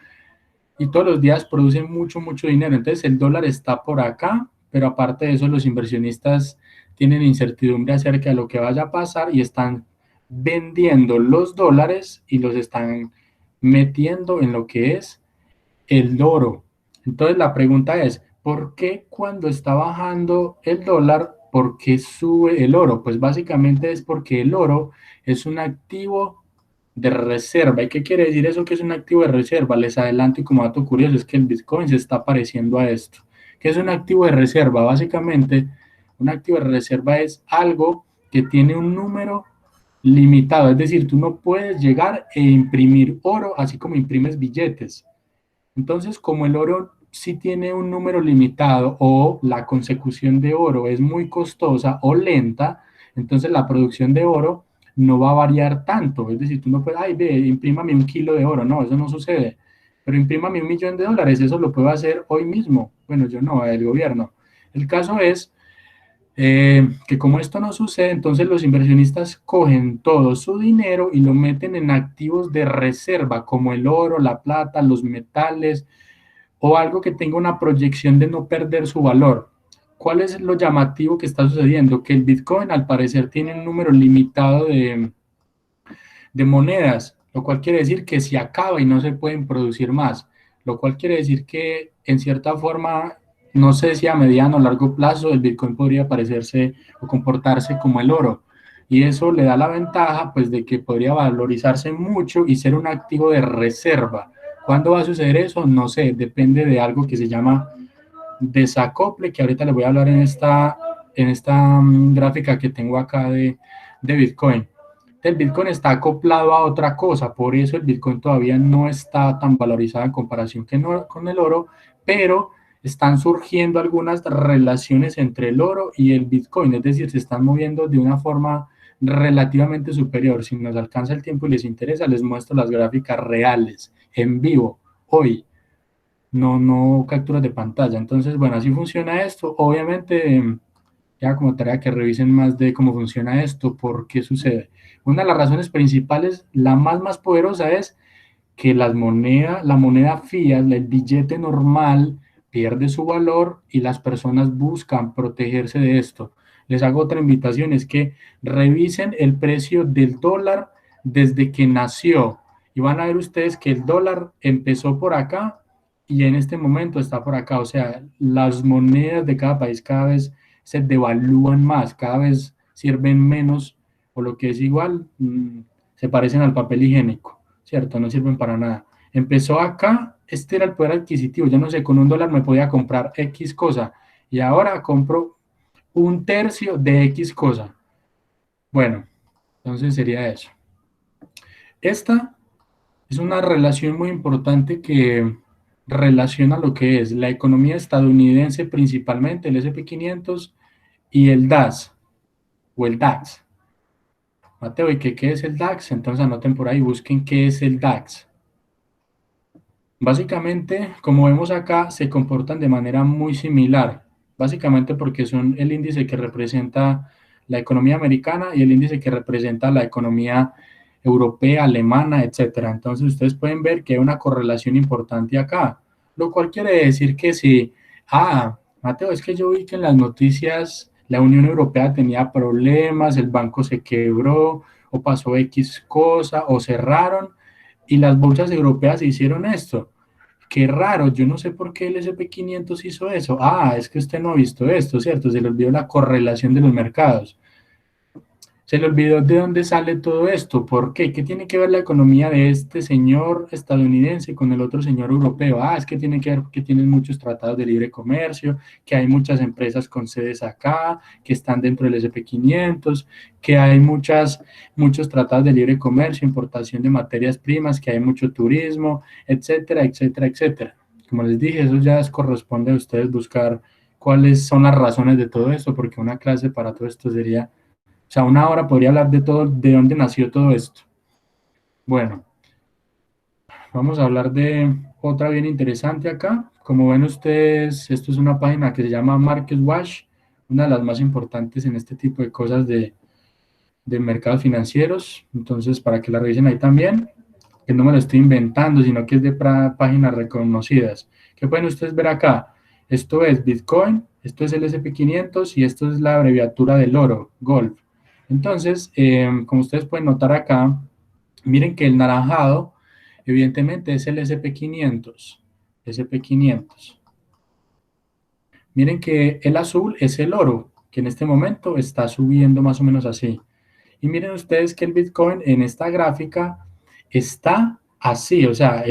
y todos los días producen mucho dinero. Entonces el dólar está por acá, pero aparte de eso los inversionistas tienen incertidumbre acerca de lo que vaya a pasar y están vendiendo los dólares y los están metiendo en lo que es el oro. Entonces la pregunta es, ¿por qué cuando está bajando el dólar, por qué sube el oro? Pues básicamente es porque el oro es un activo de reserva. ¿Y qué quiere decir eso que es un activo de reserva? Les adelanto y como dato curioso es que el Bitcoin se está pareciendo a esto. ¿Qué es un activo de reserva? Básicamente, un activo de reserva es algo que tiene un número limitado, es decir, tú no puedes llegar e imprimir oro así como imprimes billetes. Entonces, como el oro sí tiene un número limitado o la consecución de oro es muy costosa o lenta, entonces la producción de oro no va a variar tanto. Es decir, tú no puedes, ay, ve, imprímame 1 kilo de oro. No, eso no sucede. Pero imprímame $1 millón, eso lo puedo hacer hoy mismo. Bueno, yo no, el gobierno. El caso es que como esto no sucede, entonces los inversionistas cogen todo su dinero y lo meten en activos de reserva, como el oro, la plata, los metales o algo que tenga una proyección de no perder su valor. ¿Cuál es lo llamativo que está sucediendo? Que el Bitcoin al parecer tiene un número limitado de monedas, lo cual quiere decir que se acaba y no se pueden producir más, lo cual quiere decir que en cierta forma, no sé si a mediano o largo plazo el Bitcoin podría parecerse o comportarse como el oro. Y eso le da la ventaja pues de que podría valorizarse mucho y ser un activo de reserva. ¿Cuándo va a suceder eso? No sé, depende de algo que se llama desacople, que ahorita les voy a hablar en esta gráfica que tengo acá de Bitcoin. El Bitcoin está acoplado a otra cosa, por eso el Bitcoin todavía no está tan valorizado en comparación con el oro, pero están surgiendo algunas relaciones entre el oro y el Bitcoin, es decir, se están moviendo de una forma relativamente superior. Si nos alcanza el tiempo y les interesa, les muestro las gráficas reales, en vivo, hoy, no capturas de pantalla. Entonces, bueno, así funciona esto. Obviamente, ya como tarea que revisen más de cómo funciona esto, por qué sucede. Una de las razones principales, la más poderosa, es que la moneda fiat, el billete normal, pierde su valor y las personas buscan protegerse de esto. Les hago otra invitación, es que revisen el precio del dólar desde que nació y van a ver ustedes que el dólar empezó por acá y en este momento está por acá. O sea, las monedas de cada país cada vez se devalúan más, cada vez sirven menos o lo que es igual, se parecen al papel higiénico, ¿cierto? No sirven para nada. Empezó acá, este era el poder adquisitivo, yo no sé, con $1 me podía comprar X cosa y ahora compro 1/3 de X cosa. Bueno, entonces sería eso. Esta es una relación muy importante que relaciona lo que es la economía estadounidense, principalmente el SP 500 y el DAS o el DAX. Mateo, ¿y qué es el DAX? Entonces anoten por ahí, busquen qué es el DAX. Básicamente, como vemos acá, se comportan de manera muy similar, básicamente porque son el índice que representa la economía americana y el índice que representa la economía europea, alemana, etcétera. Entonces, ustedes pueden ver que hay una correlación importante acá, lo cual quiere decir que si, Mateo, es que yo vi que en las noticias la Unión Europea tenía problemas, el banco se quebró, o pasó X cosa, o cerraron, y las bolsas europeas hicieron esto. Qué raro, yo no sé por qué el S&P 500 hizo eso. Es que usted no ha visto esto, ¿cierto? Se le olvidó la correlación de los mercados. Se le olvidó de dónde sale todo esto. ¿Por qué? ¿Qué tiene que ver la economía de este señor estadounidense con el otro señor europeo? Es que tiene que ver que tienen muchos tratados de libre comercio, que hay muchas empresas con sedes acá, que están dentro del S&P 500, que hay muchos tratados de libre comercio, importación de materias primas, que hay mucho turismo, etcétera, etcétera, etcétera. Como les dije, eso ya les corresponde a ustedes buscar cuáles son las razones de todo esto, porque una clase para todo esto sería, o sea, una hora podría hablar de todo, de dónde nació todo esto. Bueno, vamos a hablar de otra bien interesante acá. Como ven ustedes, esto es una página que se llama MarketWatch, una de las más importantes en este tipo de cosas de mercados financieros. Entonces, para que la revisen ahí también, que no me lo estoy inventando, sino que es de páginas reconocidas. ¿Qué pueden ustedes ver acá? Esto es Bitcoin, esto es el S&P 500 y esto es la abreviatura del oro, Gold. Entonces, como ustedes pueden notar acá, miren que el naranjado, evidentemente, es el S&P 500. S&P 500. Miren que el azul es el oro, que en este momento está subiendo más o menos así. Y miren ustedes que el Bitcoin en esta gráfica está así, o sea,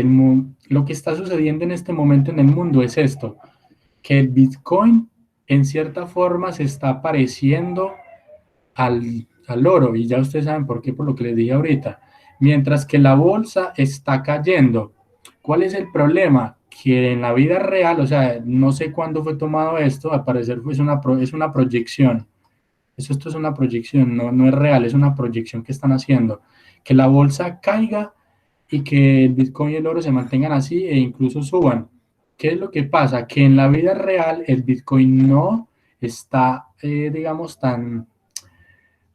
lo que está sucediendo en este momento en el mundo es esto, que el Bitcoin en cierta forma se está pareciendo al oro, y ya ustedes saben por qué, por lo que les dije ahorita, mientras que la bolsa está cayendo. ¿Cuál es el problema? Que en la vida real, o sea, no sé cuándo fue tomado esto, al parecer es una proyección. Esto es una proyección, no es real, es una proyección que están haciendo. Que la bolsa caiga y que el Bitcoin y el oro se mantengan así e incluso suban. ¿Qué es lo que pasa? Que en la vida real el Bitcoin no está, digamos,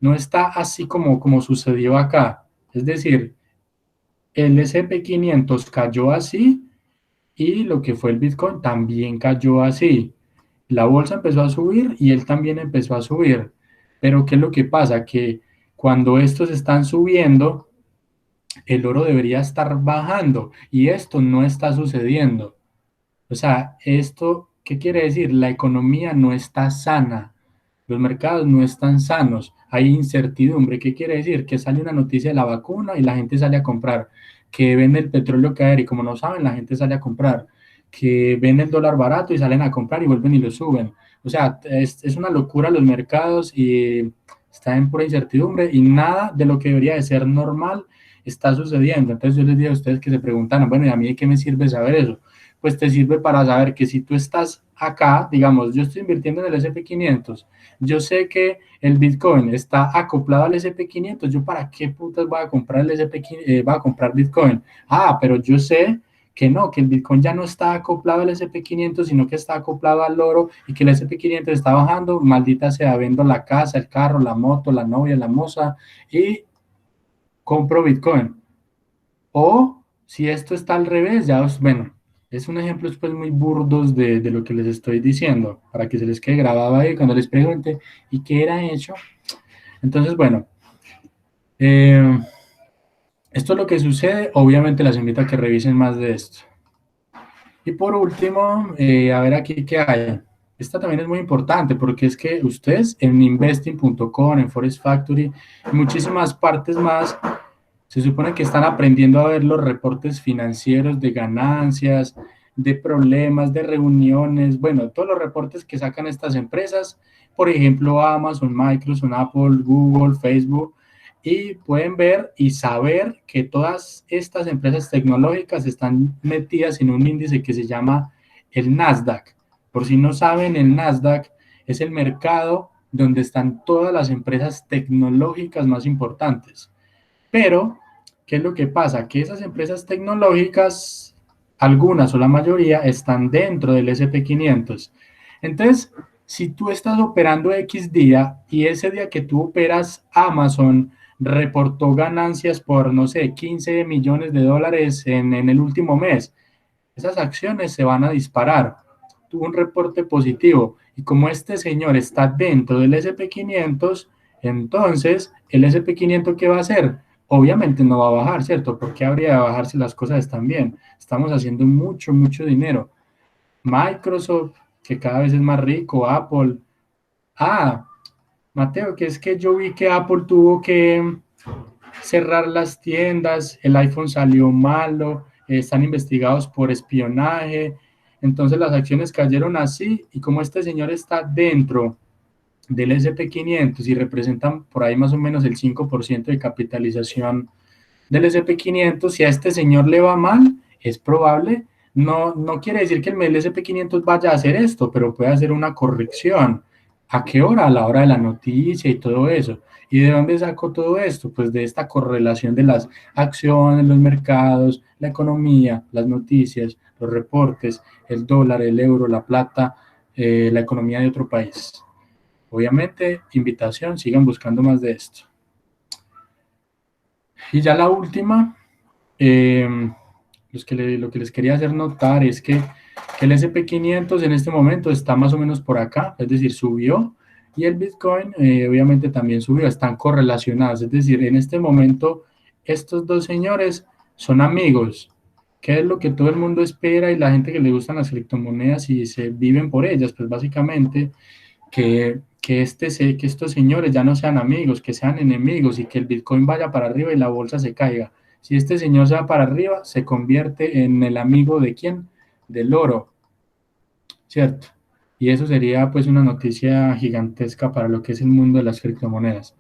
no está así como sucedió acá. Es decir, el S&P 500 cayó así y lo que fue el Bitcoin también cayó así. La bolsa empezó a subir y él también empezó a subir. Pero ¿qué es lo que pasa? Que cuando estos están subiendo, el oro debería estar bajando y esto no está sucediendo. O sea, ¿esto qué quiere decir? La economía no está sana, los mercados no están sanos, hay incertidumbre. ¿Qué quiere decir? Que sale una noticia de la vacuna y la gente sale a comprar, que ven el petróleo caer y como no saben, la gente sale a comprar, que ven el dólar barato y salen a comprar y vuelven y lo suben. O sea, es una locura los mercados y están en pura incertidumbre y nada de lo que debería de ser normal está sucediendo. Entonces yo les digo a ustedes que se preguntan, bueno, ¿y a mí de qué me sirve saber eso? Pues te sirve para saber que si tú estás acá, digamos, yo estoy invirtiendo en el S&P 500, yo sé que el Bitcoin está acoplado al S&P 500, yo para qué putas voy a comprar voy a comprar Bitcoin. Pero yo sé que no, que el Bitcoin ya no está acoplado al S&P 500, sino que está acoplado al oro y que el S&P 500 está bajando, maldita sea, vendo la casa, el carro, la moto, la novia, la moza y compro Bitcoin. O si esto está al revés, ya bueno, es un ejemplo pues muy burdos de lo que les estoy diciendo, para que se les quede grabado ahí cuando les pregunte, ¿y qué era hecho? Entonces, bueno, esto es lo que sucede. Obviamente las invito a que revisen más de esto. Y por último, a ver aquí qué hay. Esta también es muy importante porque es que ustedes en investing.com, en Forest Factory, en muchísimas partes más, se supone que están aprendiendo a ver los reportes financieros de ganancias, de problemas, de reuniones, bueno, todos los reportes que sacan estas empresas, por ejemplo, Amazon, Microsoft, Apple, Google, Facebook, y pueden ver y saber que todas estas empresas tecnológicas están metidas en un índice que se llama el Nasdaq. Por si no saben, el Nasdaq es el mercado donde están todas las empresas tecnológicas más importantes. Pero, ¿qué es lo que pasa? Que esas empresas tecnológicas algunas o la mayoría están dentro del S&P 500. Entonces, si tú estás operando X día y ese día que tú operas, Amazon reportó ganancias por, no sé, 15 millones de dólares en el último mes, esas acciones se van a disparar. Tuvo un reporte positivo y como este señor está dentro del S&P 500, entonces el S&P 500 ¿qué va a hacer? Obviamente no va a bajar, ¿cierto? ¿Por qué habría de bajar si las cosas están bien? Estamos haciendo mucho, mucho dinero. Microsoft, que cada vez es más rico, Apple. Ah, Mateo, que es que yo vi que Apple tuvo que cerrar las tiendas, el iPhone salió malo, están investigados por espionaje, entonces las acciones cayeron así y como este señor está dentro del S&P 500 y representan por ahí más o menos el 5% de capitalización del S&P 500, si a este señor le va mal, es probable, no quiere decir que el S&P 500 vaya a hacer esto, pero puede hacer una corrección. ¿A qué hora? A la hora de la noticia y todo eso. ¿Y de dónde sacó todo esto? Pues de esta correlación de las acciones, los mercados, la economía, las noticias, los reportes, el dólar, el euro, la plata, la economía de otro país. Obviamente, invitación, sigan buscando más de esto. Y ya la última, lo que les quería hacer notar es que el S&P 500 en este momento está más o menos por acá, es decir, subió, y el Bitcoin obviamente también subió, están correlacionados, es decir, en este momento estos dos señores son amigos, que es lo que todo el mundo espera y la gente que le gustan las criptomonedas y se viven por ellas, pues básicamente que estos señores ya no sean amigos, que sean enemigos y que el Bitcoin vaya para arriba y la bolsa se caiga. Si este señor se va para arriba, se convierte en el amigo de quién? Del oro, ¿cierto? Y eso sería pues una noticia gigantesca para lo que es el mundo de las criptomonedas.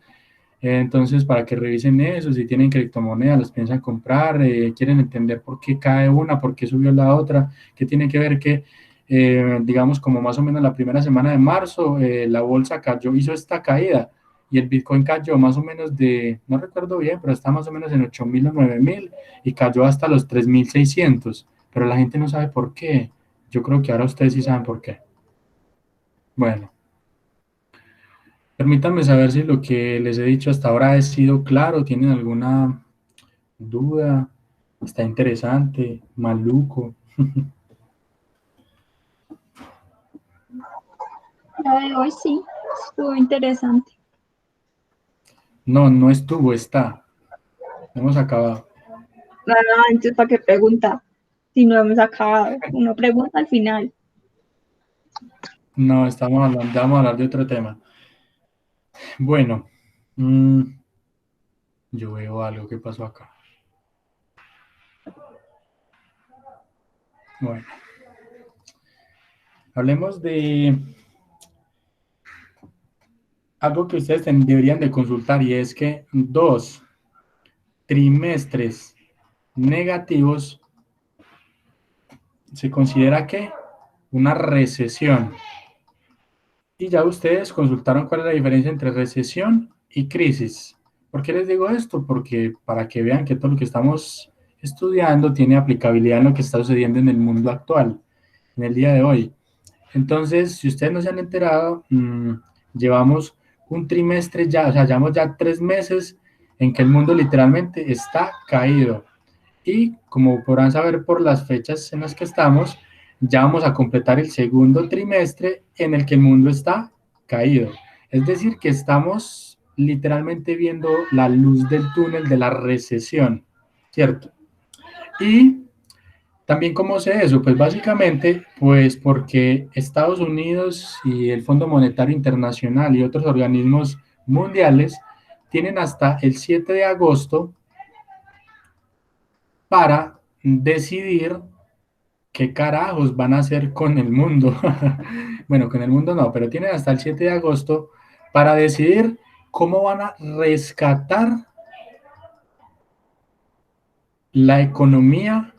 Entonces, para que revisen eso, si tienen criptomonedas, las piensan comprar, quieren entender por qué cae una, por qué subió la otra, qué tiene que ver que, digamos, como más o menos la primera semana de marzo, la bolsa cayó, hizo esta caída y el Bitcoin cayó más o menos de, no recuerdo bien, pero está más o menos en 8.000 o 9.000 y cayó hasta los 3.600, pero la gente no sabe por qué. Yo creo que ahora ustedes sí saben por qué. Bueno. Permítanme saber si lo que les he dicho hasta ahora ha sido claro, tienen alguna duda, está interesante, maluco. La de hoy sí, estuvo interesante. No, no estuvo, está. Hemos acabado. Entonces, ¿para qué pregunta? Si no hemos acabado, uno pregunta al final. No, vamos a hablar de otro tema. Bueno, yo veo algo que pasó acá. Bueno, hablemos de algo que ustedes deberían de consultar y es que 2 trimestres negativos se considera que una recesión. Y ya ustedes consultaron cuál es la diferencia entre recesión y crisis. ¿Por qué les digo esto? Porque para que vean que todo lo que estamos estudiando tiene aplicabilidad en lo que está sucediendo en el mundo actual, en el día de hoy. Entonces, si ustedes no se han enterado, llevamos un trimestre ya, o sea, llevamos ya 3 meses en que el mundo literalmente está caído. Y como podrán saber por las fechas en las que estamos, ya vamos a completar el segundo trimestre en el que el mundo está caído. Es decir, que estamos literalmente viendo la luz del túnel de la recesión, ¿cierto? Y también, ¿cómo sé eso? Pues básicamente, pues porque Estados Unidos y el Fondo Monetario Internacional y otros organismos mundiales tienen hasta el 7 de agosto para decidir qué carajos van a hacer con el mundo. Bueno, con el mundo no, pero tienen hasta el 7 de agosto para decidir cómo van a rescatar la economía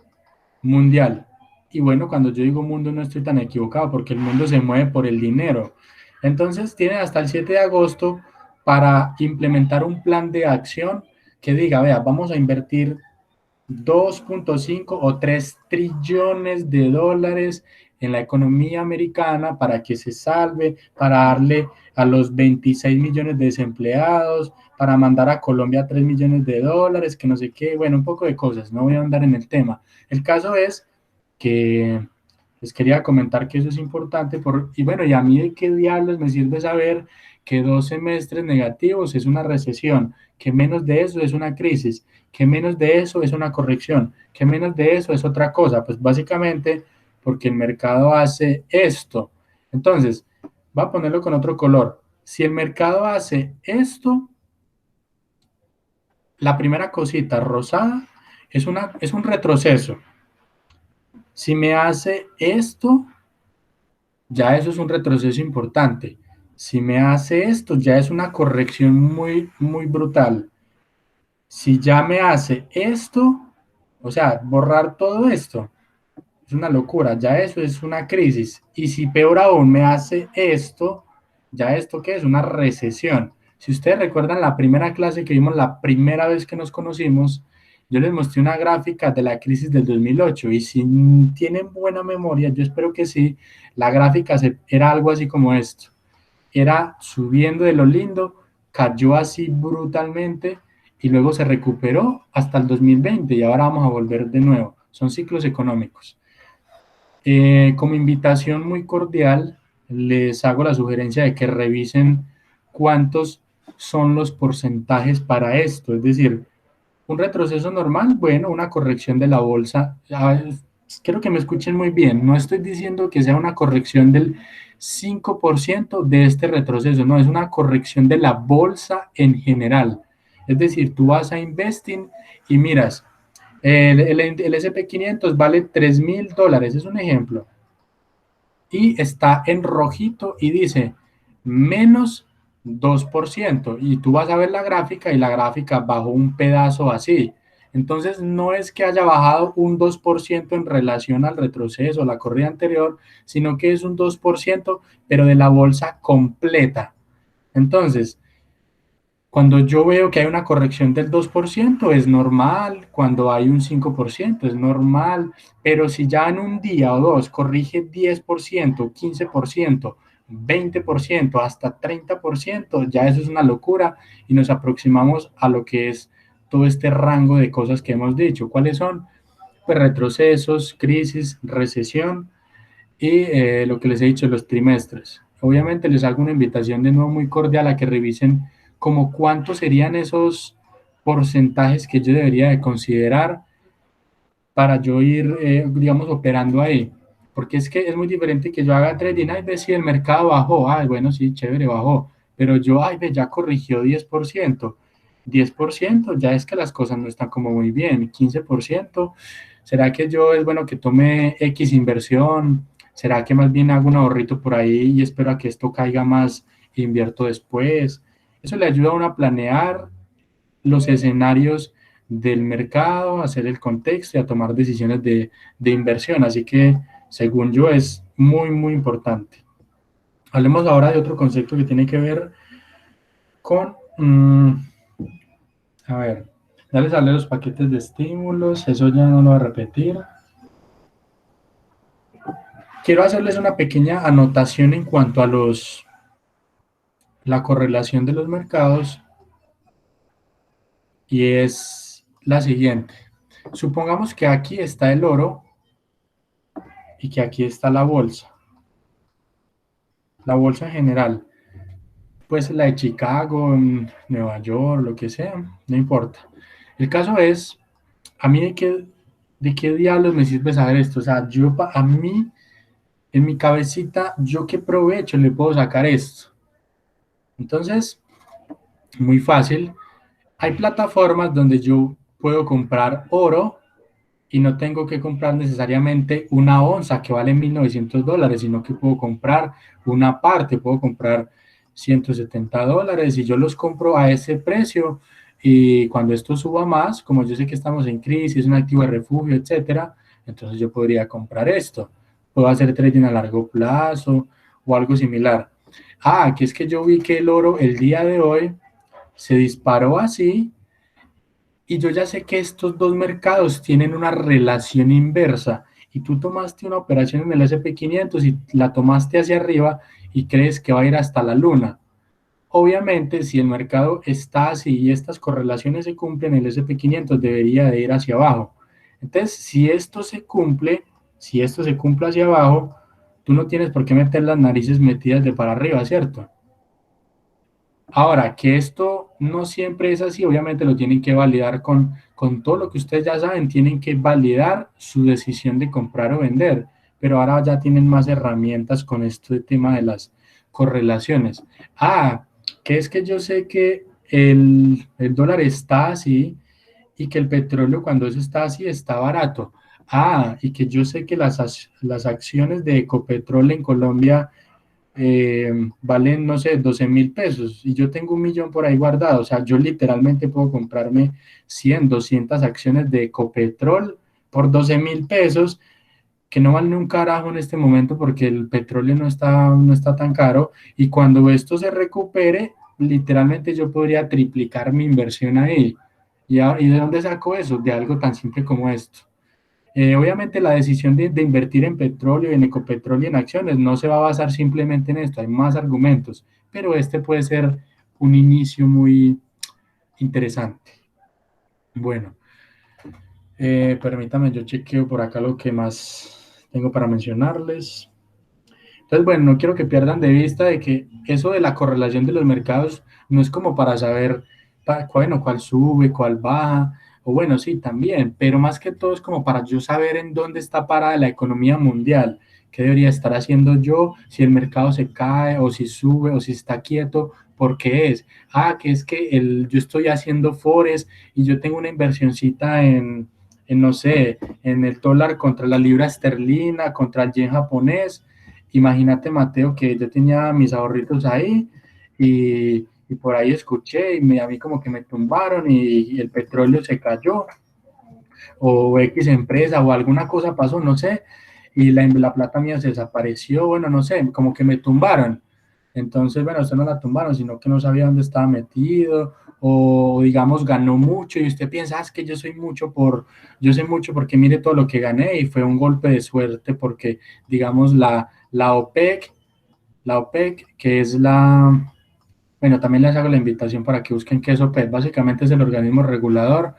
mundial. Y bueno, cuando yo digo mundo no estoy tan equivocado porque el mundo se mueve por el dinero. Entonces tienen hasta el 7 de agosto para implementar un plan de acción que diga, vea, vamos a invertir 2.5 o 3 trillones de dólares en la economía americana para que se salve, para darle a los 26 millones de desempleados, para mandar a Colombia 3 millones de dólares, que no sé qué, bueno, un poco de cosas, no voy a andar en el tema. El caso es que les quería comentar que eso es importante, y bueno, y a mí de qué diablos me sirve saber que 2 semestres negativos es una recesión, que menos de eso es una crisis, que menos de eso es una corrección, que menos de eso es otra cosa, pues básicamente porque el mercado hace esto. Entonces, va a ponerlo con otro color. Si el mercado hace esto, la primera cosita rosada es un retroceso. Si me hace esto, ya eso es un retroceso importante. Si me hace esto, ya es una corrección muy, muy brutal. Si ya me hace esto, o sea, borrar todo esto, es una locura, ya eso es una crisis. Y si peor aún me hace esto, ya esto que es una recesión. Si ustedes recuerdan la primera clase que vimos la primera vez que nos conocimos, yo les mostré una gráfica de la crisis del 2008 y si tienen buena memoria, yo espero que sí, la gráfica era algo así como esto. Era subiendo de lo lindo, cayó así brutalmente y luego se recuperó hasta el 2020 y ahora vamos a volver de nuevo. Son ciclos económicos. Como invitación muy cordial, les hago la sugerencia de que revisen cuántos son los porcentajes para esto. Es decir, un retroceso normal, bueno, una corrección de la bolsa. Quiero que me escuchen muy bien. No estoy diciendo que sea una corrección del 5% de este retroceso, no, es una corrección de la bolsa en general. Es decir, tú vas a Investing y miras, el SP500 vale $3,000, es un ejemplo, y está en rojito y dice menos 2%, y tú vas a ver la gráfica y la gráfica bajó un pedazo así. Entonces no es que haya bajado un 2% en relación al retroceso, la corrida anterior, sino que es un 2%, pero de la bolsa completa. Entonces, cuando yo veo que hay una corrección del 2% es normal, cuando hay un 5% es normal, pero si ya en un día o dos corrige 10%, 15%, 20%, hasta 30%, ya eso es una locura y nos aproximamos a lo que es todo este rango de cosas que hemos dicho. ¿Cuáles son? Pues retrocesos, crisis, recesión y lo que les he dicho, los trimestres. Obviamente les hago una invitación de nuevo muy cordial a que revisen como cuántos serían esos porcentajes que yo debería de considerar para yo ir, digamos, operando ahí. Porque es que es muy diferente que yo haga trading, ay, ve si el mercado bajó, ay, bueno, sí, chévere, bajó, pero yo, ay, ve, ya corrigió 10%, 10% ya es que las cosas no están como muy bien, 15%, ¿será que yo es bueno que tome X inversión? ¿Será que más bien hago un ahorrito por ahí y espero a que esto caiga más e invierto después? Eso le ayuda a uno a planear los escenarios del mercado, a hacer el contexto y a tomar decisiones de inversión. Así que, según yo, es muy, muy importante. Hablemos ahora de otro concepto que tiene que ver con, a ver, ya les hablé de los paquetes de estímulos, eso ya no lo voy a repetir. Quiero hacerles una pequeña anotación en cuanto a la correlación de los mercados y es la siguiente. Supongamos que aquí está el oro y que aquí está la bolsa. La bolsa en general, pues la de Chicago, Nueva York, lo que sea, no importa. El caso es, a mí de qué diablos me sirve saber esto. O sea, a mí, en mi cabecita, yo qué provecho le puedo sacar esto. Entonces, muy fácil. Hay plataformas donde yo puedo comprar oro y no tengo que comprar necesariamente una onza que vale $1,900, sino que puedo comprar una parte, puedo comprar $170 y yo los compro a ese precio y cuando esto suba más, como yo sé que estamos en crisis, un activo de refugio, etcétera, entonces yo podría comprar esto. Puedo hacer trading a largo plazo o algo similar. Que es que yo vi que el oro el día de hoy se disparó así y yo ya sé que estos dos mercados tienen una relación inversa, y tú tomaste una operación en el S&P 500 y la tomaste hacia arriba y crees que va a ir hasta la luna. Obviamente, si el mercado está así y estas correlaciones se cumplen, el S&P 500 debería de ir hacia abajo. Entonces, si esto se cumple hacia abajo, tú no tienes por qué meter las narices metidas de para arriba, ¿cierto? Ahora, que esto no siempre es así, obviamente lo tienen que validar con todo lo que ustedes ya saben, tienen que validar su decisión de comprar o vender, pero ahora ya tienen más herramientas con este tema de las correlaciones. Que es que yo sé que el dólar está así y que el petróleo cuando eso está así está barato. Y que yo sé que las acciones de Ecopetrol en Colombia valen, no sé, 12.000 pesos y yo tengo 1.000.000 por ahí guardado. O sea, yo literalmente puedo comprarme 100, 200 acciones de Ecopetrol por 12.000 pesos, que no valen un carajo en este momento porque el petróleo no está tan caro, y cuando esto se recupere, literalmente yo podría triplicar mi inversión ahí. ¿Y de dónde saco eso? De algo tan simple como esto. Obviamente la decisión de invertir en petróleo, en Ecopetrol y en acciones no se va a basar simplemente en esto, hay más argumentos, pero este puede ser un inicio muy interesante. Bueno, permítame, yo chequeo por acá lo que más tengo para mencionarles. Entonces, bueno, no quiero que pierdan de vista de que eso de la correlación de los mercados no es como para saber, bueno, cuál sube, cuál baja, o bueno, sí, también, pero más que todo es como para yo saber en dónde está parada la economía mundial, qué debería estar haciendo yo, si el mercado se cae, o si sube, o si está quieto, ¿por qué es? Que es que yo estoy haciendo forex y yo tengo una inversioncita no sé, en el dólar contra la libra esterlina, contra el yen japonés. Imagínate, Mateo, que yo tenía mis ahorritos ahí y por ahí escuché y a mí como que me tumbaron y el petróleo se cayó, o X empresa o alguna cosa pasó, no sé, y la plata mía se desapareció, bueno, no sé, como que me tumbaron. Entonces, bueno, usted no la tumbaron, sino que no sabía dónde estaba metido, o digamos ganó mucho y usted piensa, es que yo sé mucho porque mire todo lo que gané, y fue un golpe de suerte porque, digamos, la OPEC, que es bueno, también les hago la invitación para que busquen qué es OPEC. Básicamente es el organismo regulador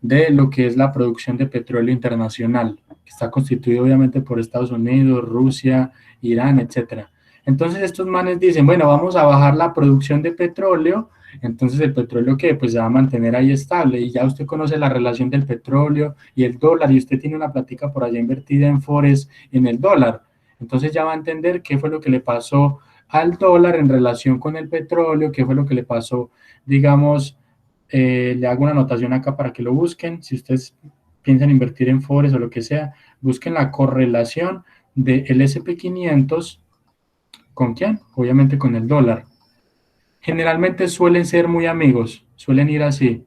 de lo que es la producción de petróleo internacional, que está constituido obviamente por Estados Unidos, Rusia, Irán, etcétera. Entonces estos manes dicen, bueno, vamos a bajar la producción de petróleo, entonces el petróleo, ¿qué? Pues se va a mantener ahí estable, y ya usted conoce la relación del petróleo y el dólar, y usted tiene una plática por allá invertida en forex en el dólar, entonces ya va a entender qué fue lo que le pasó al dólar en relación con el petróleo, qué fue lo que le pasó, digamos, le hago una anotación acá para que lo busquen, si ustedes piensan invertir en forex o lo que sea, busquen la correlación del S&P 500, ¿con quién? Obviamente con el dólar. Generalmente suelen ser muy amigos, suelen ir así,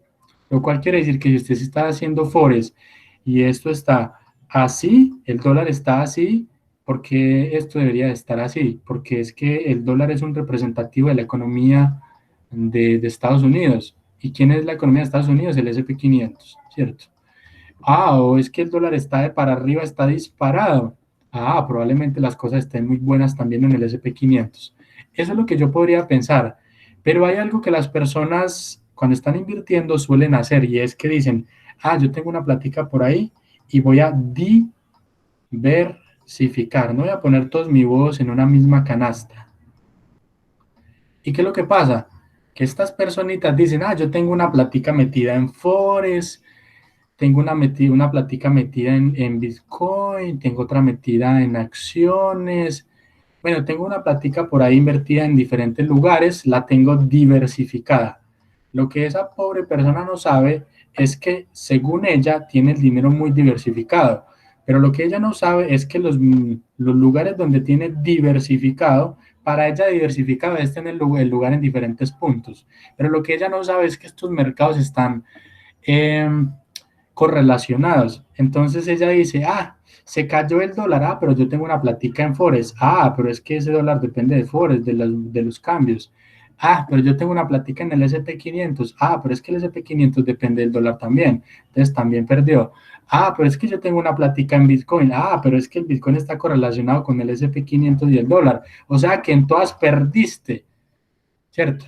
lo cual quiere decir que si usted está haciendo forex y esto está así, el dólar está así, porque esto debería de estar así, porque es que el dólar es un representativo de la economía de Estados Unidos. ¿Y quién es la economía de Estados Unidos? El S&P 500, ¿cierto? O es que el dólar está de para arriba, está disparado. Probablemente las cosas estén muy buenas también en el S&P 500. Eso es lo que yo podría pensar. Pero hay algo que las personas cuando están invirtiendo suelen hacer, y es que dicen, yo tengo una plática por ahí y voy a diversificar, no voy a poner todos mis huevos en una misma canasta. ¿Y qué es lo que pasa? Que estas personitas dicen, yo tengo una plática metida en Forex, tengo una plática metida en Bitcoin, tengo otra metida en acciones. Bueno, tengo una plática por ahí invertida en diferentes lugares, la tengo diversificada. Lo que esa pobre persona no sabe es que, según ella, tiene el dinero muy diversificado. Pero lo que ella no sabe es que los lugares donde tiene diversificado, para ella diversificado es tener el lugar en diferentes puntos. Pero lo que ella no sabe es que estos mercados están correlacionados. Entonces ella dice, se cayó el dólar, pero yo tengo una plática en Forex, pero es que ese dólar depende de Forex, de los cambios. Ah, pero yo tengo una plática en el SP500. Ah, pero es que el SP500 depende del dólar también. Entonces también perdió. Ah, pero es que yo tengo una plática en Bitcoin. Ah, pero es que el Bitcoin está correlacionado con el SP500 y el dólar. O sea que en todas perdiste, ¿cierto?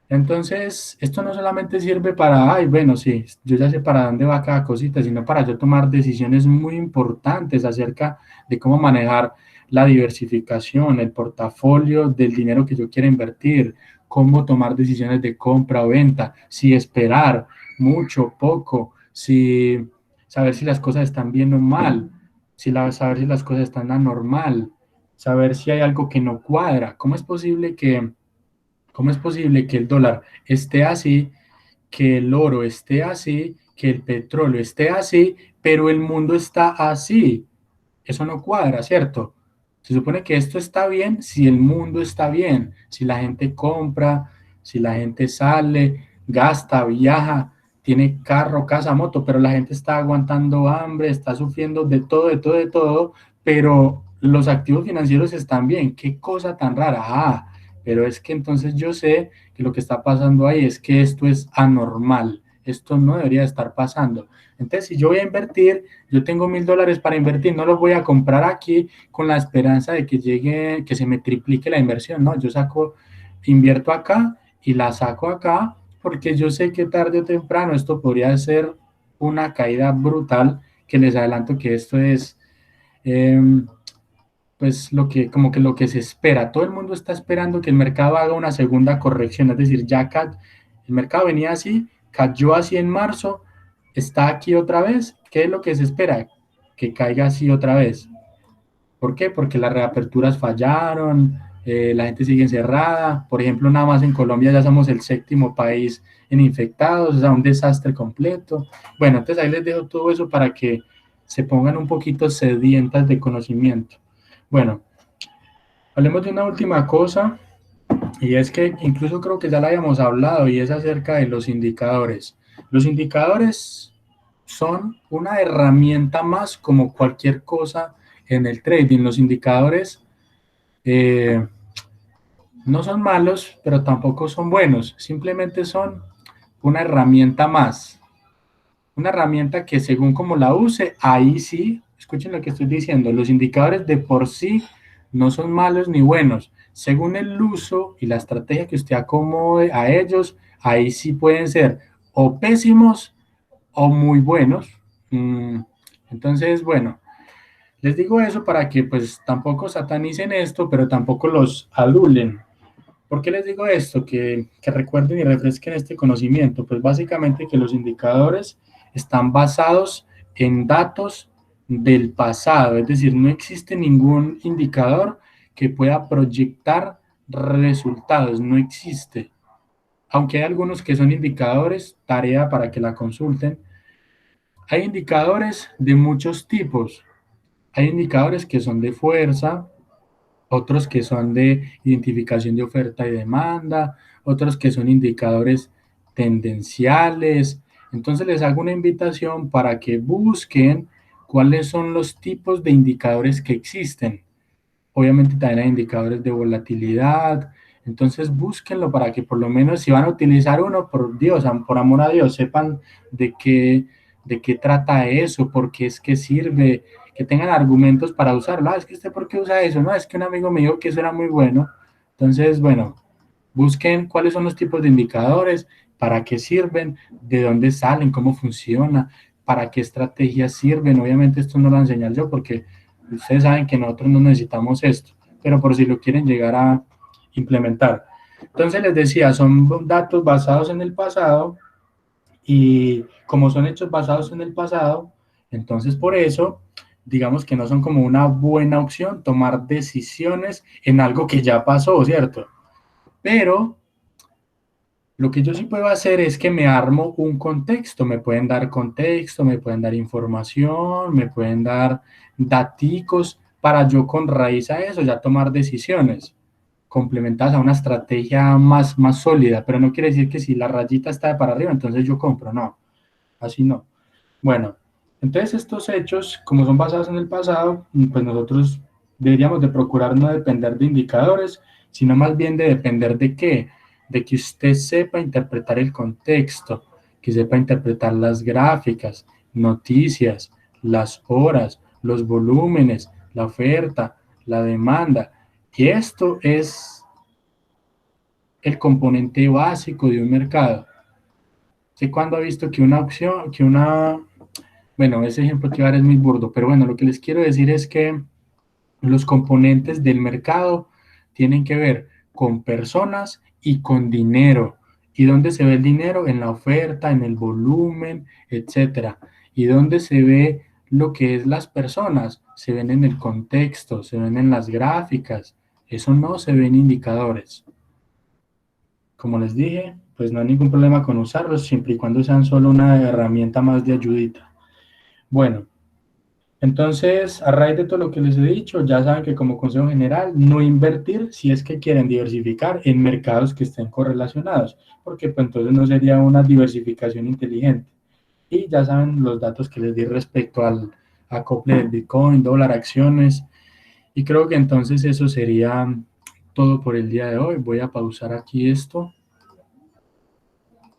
Entonces, esto no solamente sirve para, ay, bueno, sí, yo ya sé para dónde va cada cosita, sino para yo tomar decisiones muy importantes acerca de cómo manejar la diversificación, el portafolio del dinero que yo quiero invertir, cómo tomar decisiones de compra o venta, si esperar mucho, poco, si saber si las cosas están bien o mal, saber si las cosas están anormal, saber si hay algo que no cuadra. ¿Cómo es posible que el dólar esté así, que el oro esté así, que el petróleo esté así, pero el mundo está así? Eso no cuadra, ¿cierto? Se supone que esto está bien si el mundo está bien, si la gente compra, si la gente sale, gasta, viaja, tiene carro, casa, moto, pero la gente está aguantando hambre, está sufriendo de todo, de todo, de todo, pero los activos financieros están bien. Qué cosa tan rara. Ah, pero es que entonces yo sé que lo que está pasando ahí es que esto es anormal. Esto no debería estar pasando. Entonces, si yo voy a invertir, yo tengo $1,000 para invertir, no los voy a comprar aquí con la esperanza de que llegue, que se me triplique la inversión, no, yo invierto acá y la saco acá, porque yo sé que tarde o temprano esto podría ser una caída brutal, que les adelanto que esto es, eh, pues como que lo que se espera, todo el mundo está esperando que el mercado haga una segunda corrección, es decir, el mercado venía así, cayó así en marzo, está aquí otra vez. ¿Qué es lo que se espera? Que caiga así otra vez. ¿Por qué? Porque las reaperturas fallaron, la gente sigue encerrada. Por ejemplo, nada más en Colombia ya somos el séptimo país en infectados, o sea, un desastre completo. Bueno, entonces ahí les dejo todo eso para que se pongan un poquito sedientas de conocimiento. Bueno, hablemos de una última cosa, y es que incluso creo que ya la habíamos hablado, y es acerca de los indicadores. Los indicadores son una herramienta más como cualquier cosa en el trading. Los indicadores eh, no son malos, pero tampoco son buenos. Simplemente son una herramienta más. Una herramienta que según como la use, ahí sí, escuchen lo que estoy diciendo, los indicadores de por sí no son malos ni buenos. Según el uso y la estrategia que usted acomode a ellos, ahí sí pueden ser o pésimos o muy buenos. Entonces, bueno, les digo eso para que pues tampoco satanicen esto, pero tampoco los adulen. ¿Por qué les digo esto? Que recuerden y refresquen este conocimiento. Pues básicamente que los indicadores están basados en datos del pasado, es decir, no existe ningún indicador que pueda proyectar resultados, no existe. Aunque hay algunos que son indicadores, tarea para que la consulten. Hay indicadores de muchos tipos. Hay indicadores que son de fuerza, otros que son de identificación de oferta y demanda, otros que son indicadores tendenciales. Entonces les hago una invitación para que busquen cuáles son los tipos de indicadores que existen. Obviamente también hay indicadores de volatilidad. Entonces búsquenlo para que por lo menos si van a utilizar uno, por Dios, por amor a Dios, sepan de qué trata eso, por qué es que sirve, que tengan argumentos para usarlo. Ah, es que usted por qué usa eso, no, es que un amigo me dijo que eso era muy bueno. Entonces, bueno, busquen cuáles son los tipos de indicadores, para qué sirven, de dónde salen, cómo funciona, para qué estrategias sirven. Obviamente esto no lo voy a enseñar yo porque ustedes saben que nosotros no necesitamos esto, pero por si lo quieren llegar a implementar. Entonces les decía, son datos basados en el pasado, y como son hechos basados en el pasado, entonces por eso, digamos que no son como una buena opción tomar decisiones en algo que ya pasó, ¿cierto? Pero lo que yo sí puedo hacer es que me armo un contexto, me pueden dar contexto, me pueden dar información, me pueden dar daticos para yo con raíz a eso ya tomar decisiones complementadas a una estrategia más sólida, pero no quiere decir que si la rayita está de para arriba, entonces yo compro, no, así no. Bueno, entonces estos hechos, como son basados en el pasado, pues nosotros deberíamos de procurar no depender de indicadores, sino más bien de depender de qué, de que usted sepa interpretar el contexto, que sepa interpretar las gráficas, noticias, las horas, los volúmenes, la oferta, la demanda. Y esto es el componente básico de un mercado. ¿Sé cuándo ha visto que una opción, bueno, ese ejemplo que iba a dar es muy burdo, pero bueno, lo que les quiero decir es que los componentes del mercado tienen que ver con personas y con dinero. ¿Y dónde se ve el dinero? En la oferta, en el volumen, etcétera. ¿Y dónde se ve lo que es las personas? Se ven en el contexto, se ven en las gráficas. Eso no se ve en indicadores. Como les dije, pues no hay ningún problema con usarlos, siempre y cuando sean solo una herramienta más de ayudita. Bueno, entonces, a raíz de todo lo que les he dicho, ya saben que como consejo general, no invertir si es que quieren diversificar en mercados que estén correlacionados, porque pues entonces no sería una diversificación inteligente. Y ya saben los datos que les di respecto al acople del Bitcoin, dólar, acciones, y creo que entonces eso sería todo por el día de hoy. Voy a pausar aquí esto.